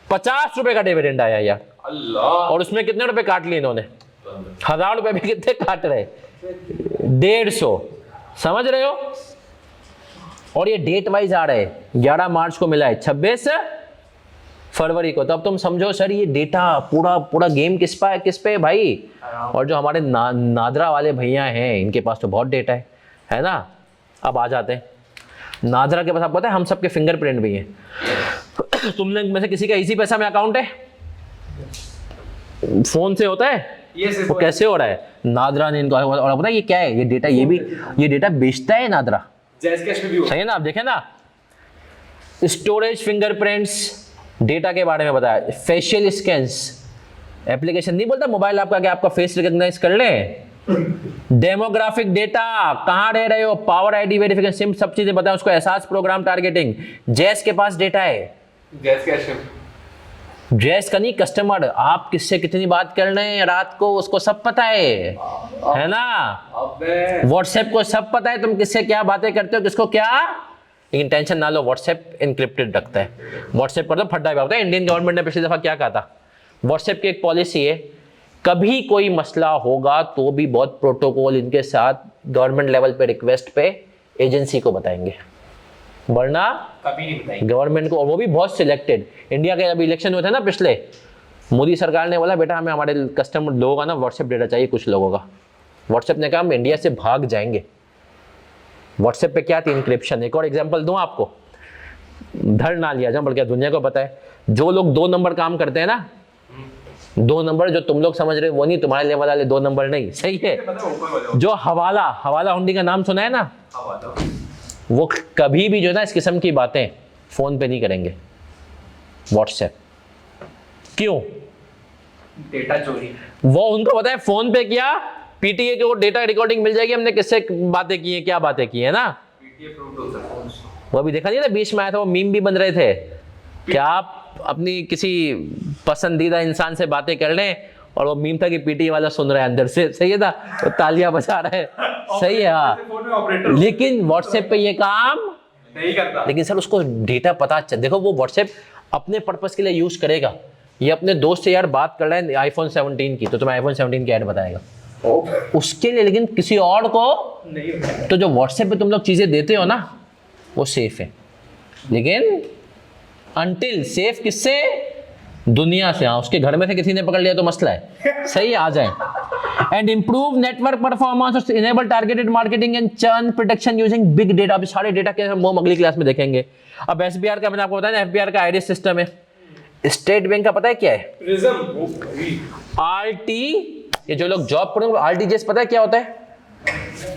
50 रुपए का डिविडेंड आया यार, अल्लाह। और उसमें कितने रुपए काट लिए इन्होंने, 1,000 रुपए भी कितने काट रहे, 150, समझ रहे हो। और ये डेट वाइज आ रहे हैं, 11 मार्च को मिला है, 26 फरवरी को, तो अब तुम समझो सर ये डेटा पूरा पूरा गेम किस पे है भाई। और जो हमारे नादरा वाले भैया हैं इनके पास तो बहुत डेटा है ना। अब आ जाते हैं नादरा के पास, आपको पता है हम सबके फिंगरप्रिंट भी हैं। तुम लोग में से किसी का इजी पैसा में अकाउंट है, फोन से होता है, वो कैसे हो रहा है, नादरा ने इनको, और पता है ये क्या है, ये डेटा, ये डेटा बेचता है नादरा, जैस कैश में भी सही है ना। आप देखें ना, स्टोरेज फिंगरप्रिंट्स, डेटा के बारे में बताया, फेशियल स्कैन्स, एप्लीकेशन नहीं बोलता मोबाइल आपका कि आपका फेस रिकॉग्नाइज कर ले, डेमोग्राफिक डेटा, कहाँ रह रहे हो, पावर आईडी वेरिफिकेशन, सब चीजें बताएं उसको, एहसास प्रोग्राम टारगेटिंग, जैस के पास डेटा है, जैस कैश जैस का नहीं, कस्टमर आप किससे कितनी बात कर रहे हैं रात को उसको सब पता है ना। व्हाट्सएप को सब पता है तुम किससे क्या बातें करते हो, किसको क्या, लेकिन टेंशन ना लो, व्हाट्सएप इनक्रिप्टेड रखता है, व्हाट्सएप पर तो फटा हुआ होता है। इंडियन गवर्नमेंट ने पिछली दफा क्या कहा था, व्हाट्सएप की एक पॉलिसी है, कभी कोई मसला होगा तो भी बहुत प्रोटोकॉल इनके साथ गवर्नमेंट लेवल पे रिक्वेस्ट पे एजेंसी को बताएंगे, वरना कभी नहीं बताएंगे गवर्नमेंट को, और वो भी बहुत सिलेक्टेड। इंडिया के अभी इलेक्शन हुए थे ना पिछले, मोदी सरकार ने बोला बेटा हमें हमारे कस्टमर लोगों का ना व्हाट्सएप डेटा चाहिए, कुछ लोगों का। व्हाट्सएप ने कहा हम इंडिया से भाग जाएंगे। व्हाट्सएप पे क्या थी, इंक्रिप्शन। एक और एग्जांपल दूं आपको, धर ना लिया जाए बल्कि दुनिया को पता है, जो लोग 2 नंबर काम करते हैं ना, 2 नंबर जो तुम लोग समझ रहे हो वो नहीं, तुम्हारे लेवल वाले 2 नंबर नहीं, सही है। जो हवाला हुंडी का नाम सुना है ना, वो कभी भी जो है ना इस किस्म की बातें फोन पे नहीं करेंगे, व्हाट्सएप। क्यों? डेटा चोरी। वो उनको पता है फोन पे किया, पीटीए को डेटा रिकॉर्डिंग मिल जाएगी, हमने किससे बातें की है, क्या बातें की है ना। पीटीए प्रूफ होता है। वो अभी देखा नहीं था, बीच में आया था, वो मीम भी बन रहे थे क्या आप अपनी किसी पसंदीदा इंसान से बातें कर लें, और वो मीम था कि पीटीए वाला सुन रहा है अंदर से, सही है ना, तो तालियां बजा रहा है, सही है हाँ। लेकिन व्हाट्सएप पे ये काम नहीं करता। लेकिन सर उसको डेटा पता देखो, वो व्हाट्सएप अपने पर्पस के लिए यूज करेगा। ये अपने दोस्त से यार बात कर रहा है आईफोन 17 की, तो तुम्हें आईफोन 17 की ऐड बताएगा उसके लिए, लेकिन किसी और को नहीं। तो जो व्हाट्सएप पे तुम लोग चीजें देते हो ना वो सेफ है, लेकिन अनटिल सेफ किससे, दुनिया से। हाँ, उसके घर में से किसी ने पकड़ लिया तो मसला है, सही है, आ जाए। And improve network performance, enable targeted marketing and churn protection using big data. अभी सारे डेटा के हम अगली क्लास में देखेंगे। अब एसबीआर का मैंने आपको बताया ना, एफबीआर का आईरिस सिस्टम है। स्टेट बैंक का पता है क्या है, आरटी। ये जो लोग जॉब करेंगे आरटीजीएस पता है क्या होता है,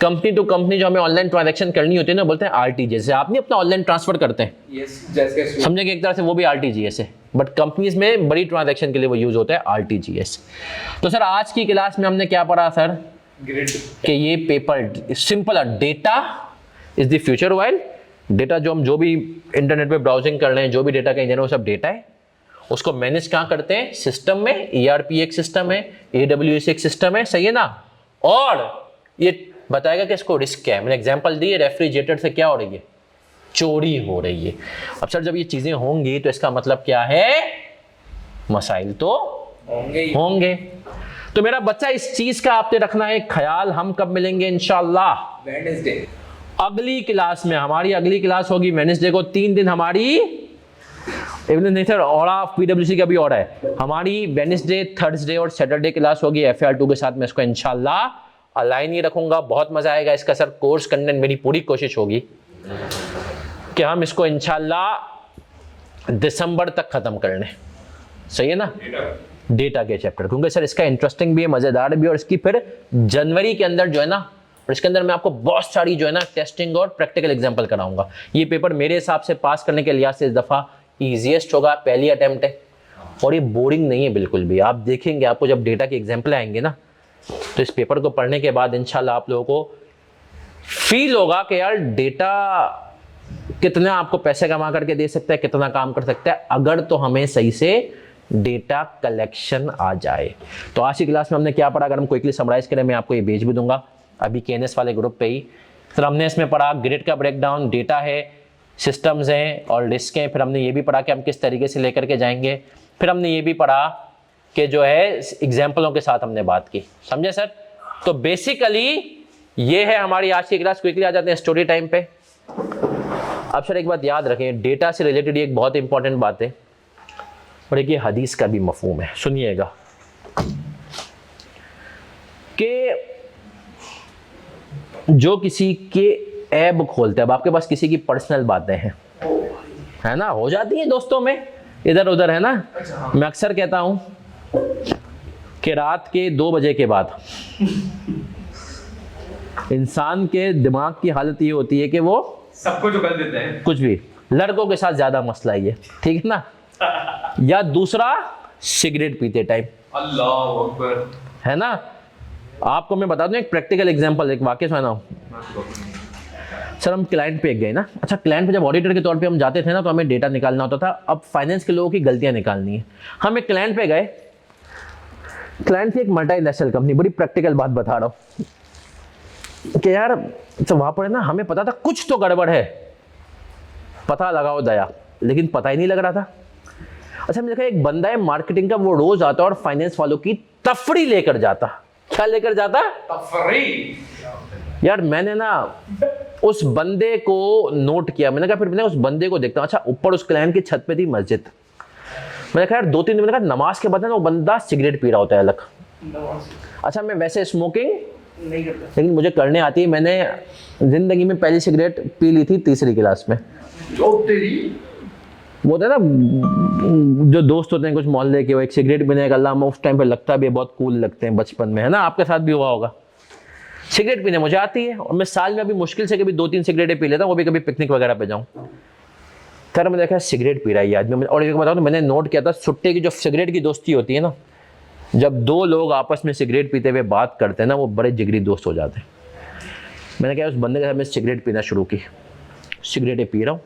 कंपनी टू कंपनी जो हमें ऑनलाइन ट्रांजैक्शन करनी होती है ना, बोलते हैं आरटीजीएस। आप नहीं अपना ऑनलाइन ट्रांसफर करते हैं, समझेंगे एक तरह से वो भी आरटीजीएस है, बट कंपनीज में बड़ी ट्रांजैक्शन के लिए वो यूज होता है आरटीजीएस। तो सर आज की क्लास में हमने क्या पढ़ा सर, कि ये paper simple, data is the future. While data जो हम जो भी इंटरनेट पे ब्राउजिंग कर रहे हैं, जो भी डेटा कहीं वो सब डेटा है, उसको मैनेज कहाँ करते हैं, सिस्टम में। ईआरपी एक सिस्टम है, एडब्ल्यूएस एक सिस्टम है, सही है ना। और ये बताएगा कि इसको रिस्क क्या है। मैंने एग्जांपल दी है, रेफ्रिजरेटर से क्या हो रही है, चोरी हो रही है। अब सर जब ये चीजें होंगी तो इसका मतलब क्या है, मसाइल तो होंगे। तो मेरा बच्चा इस चीज का आपने रखना है ख्याल। हम कब मिलेंगे इंशाल्लाह, वेडनेसडे अगली क्लास में। हमारी अगली क्लास होगी वेडनेसडे को। 3 दिन हमारी नहीं सर, और पीडब्ल्यूसी का भी और है हमारी, वेडनेसडे, थर्सडे और सैटरडे क्लास होगी FAR2 के साथ। मैं इसको इंशाल्लाह अलाइन ही रखूंगा, बहुत मजा आएगा इसका सर। कोर्स कंटेंट मेरी पूरी कोशिश होगी कि हम इसको इंशाल्लाह दिसंबर तक खत्म कर लें, सही है ना, डेटा के चैप्टर, क्योंकि सर इसका इंटरेस्टिंग भी है, मजेदार भी, और इसकी फिर जनवरी के अंदर जो है ना, और इसके अंदर मैं आपको बहुत सारी जो है ना टेस्टिंग और प्रैक्टिकल एग्जांपल कराऊंगा। ये पेपर मेरे हिसाब से पास करने के लिहाज से इस दफा ईजीएस्ट होगा, पहली अटेम्प्ट है, और ये बोरिंग नहीं है बिल्कुल भी। आप देखेंगे, आपको जब डेटा के एग्जाम्पल आएंगे ना, तो इस पेपर को पढ़ने के बाद इंशाल्लाह आप लोगों को फील होगा कि यार डेटा कितना आपको पैसे कमा करके दे सकता है, कितना काम कर सकता है, अगर तो हमें सही से डेटा कलेक्शन आ जाए। तो आज की क्लास में हमने क्या पढ़ा, अगर हम क्विकली समराइज करें, मैं आपको ये भेज भी दूंगा अभी केएनएस वाले ग्रुप पे ही। फिर हमने इसमें पढ़ा ग्रिड का ब्रेकडाउन, डेटा है, सिस्टम्स हैं और रिस्क हैं। फिर हमने ये भी पढ़ा कि हम किस तरीके से लेकर के जाएंगे। फिर हमने ये भी पढ़ा कि जो है एग्जाम्पलों के साथ हमने बात की, समझे सर। तो बेसिकली ये है हमारी आज की क्लास। क्विकली आ जाते हैं स्टोरी टाइम पे। अब सर एक बात याद रखें, डेटा से रिलेटेड एक बहुत इंपॉर्टेंट बात है और एक ये हदीस का भी मफहूम है, सुनिएगा कि जो किसी के ऐब खोलते हैं, अब आपके पास किसी की पर्सनल बातें हैं, है ना, हो जाती है दोस्तों में इधर उधर, है ना। मैं अक्सर कहता हूं कि रात के 2 बजे के बाद इंसान के दिमाग की हालत ये होती है कि वो सबको जो कर देते हैं, कुछ भी, लड़कों के साथ ज्यादा मसला ये, ठीक है ना, या दूसरा सिगरेट पीते टाइम, अल्लाह अकबर, है ना। आपको मैं बता दूं एक प्रैक्टिकल एग्जांपल, एक वाकया सुनाऊं। सर हम क्लाइंट पे गए ना, अच्छा क्लाइंट पे जब ऑडिटर के तौर पे हम जाते थे ना, तो हमें डेटा निकालना होता था। अब फाइनेंस के लोगों की गलतियां निकालनी है। हम एक क्लाइंट पे गए, क्लाइंट थी एक मल्टीनेशनल कंपनी, बड़ी प्रैक्टिकल बात बता रहा हूँ कि यार तो वहां पर है ना, हमें पता था कुछ तो गड़बड़ है, पता लगाओ दया, लेकिन पता ही नहीं लग रहा था। अच्छा मैंने देखा एक बंदा है मार्केटिंग का, वो रोज आता और फाइनेंस वालों की तफरी लेकर जाता। क्या लेकर जाता? तफरी। यार मैंने ना उस बंदे को नोट किया, मैंने कहा फिर मैंने उस बंदे को देखता हूं। अच्छा ऊपर उस क्लाइंट की छत पे थी मस्जिद, मैंने कहा यार 2-3 दिन, मैंने कहा नमाज के बाद ना वो बंदा सिगरेट पी रहा होता है अलग। अच्छा मैं वैसे स्मोकिंग नहीं करता, लेकिन मुझे करने आती है। मैंने जिंदगी में पहली सिगरेट पी ली थी 3री क्लास में। जो तेरी वो होता है ना, जो दोस्त होते हैं कुछ मोहल्ले के, वो एक सिगरेट पीने का अल्लाह, उस टाइम पे लगता भी है बहुत कूल लगते हैं बचपन में, है ना, आपके साथ भी हुआ होगा। सिगरेट पीने मुझे आती है और मैं साल में अभी मुश्किल से कभी 2-3 सिगरेटें पी लेता हूँ, वो भी कभी पिकनिक वगैरह पे जाऊँ। सर मैंने देखा सिगरेट पी रहा है ये आदमी। और एक बताऊँ तो मैंने नोट किया था, सुट्टे की जो सिगरेट की दोस्ती होती है ना, जब 2 लोग आपस में सिगरेट पीते हुए बात करते हैं ना, वो बड़े जिगरी दोस्त हो जाते हैं। मैंने कहा उस बंदे के साथ मैं सिगरेट पीना शुरू की, सिगरेटें पी रहा हूँ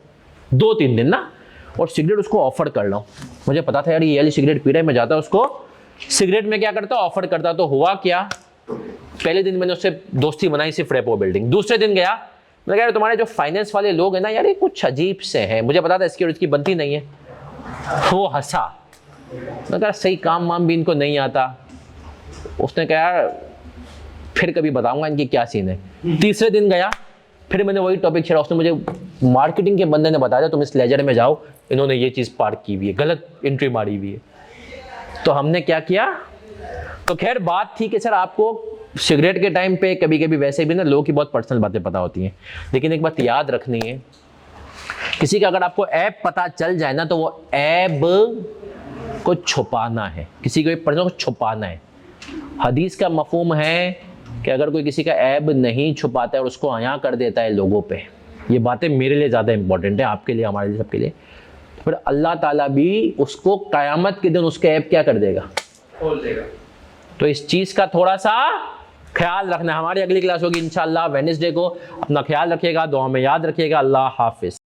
2-3 दिन ना, और सिगरेट उसको ऑफर कर रहा हूँ। मुझे पता था यार ये वाली सिगरेट पी रहा है, मैं जाता उसको सिगरेट में क्या करता, ऑफर करता। तो हुआ क्या, पहले दिन मैंने उससे दोस्ती बनाई सिर्फ रेपो बिल्डिंग। दूसरे दिन गया, मैंने कहा यार तुम्हारे जो फाइनेंस वाले लोग हैं ना यार, ये कुछ अजीब से हैं, मुझे पता था इसकी और इसकी बनती नहीं है। वो हंसा, मैंने कहा सही काम वाम भी इनको नहीं आता। उसने कहा यार फिर कभी बताऊंगा इनकी क्या सीन है। तीसरे दिन गया, फिर मैंने वही टॉपिक छेड़ा। उसने मुझे, मार्केटिंग के बंदे ने बताया तुम इस लेजर में जाओ, इन्होंने ये चीज़ पार्क की हुई है, गलत एंट्री मारी हुई है। तो हमने क्या किया, तो खैर बात थी कि सर आपको सिगरेट के टाइम पे कभी कभी वैसे भी ना लोगों की बहुत पर्सनल बातें पता होती हैं, लेकिन एक बात याद रखनी है, किसी का अगर आपको ऐब पता चल जाए ना, तो वो ऐब को छुपाना है, किसी को पर्सन को छुपाना है। हदीस का मफहूम है कि अगर कोई किसी का ऐब नहीं छुपाता है और उसको आया कर देता है लोगों पे, ये बातें मेरे लिए ज़्यादा इंपॉर्टेंट है, आपके लिए, हमारे लिए, सबके लिए, फिर अल्लाह ताला भी उसको क़यामत के दिन उसके ऐब क्या कर देगा, खोल देगा। तो इस चीज़ का थोड़ा सा ख्याल रखना। हमारी अगली क्लास होगी इंशाअल्लाह वेडनेसडे को। अपना ख्याल रखिएगा, दुआ में याद रखिएगा। अल्लाह हाफिज़।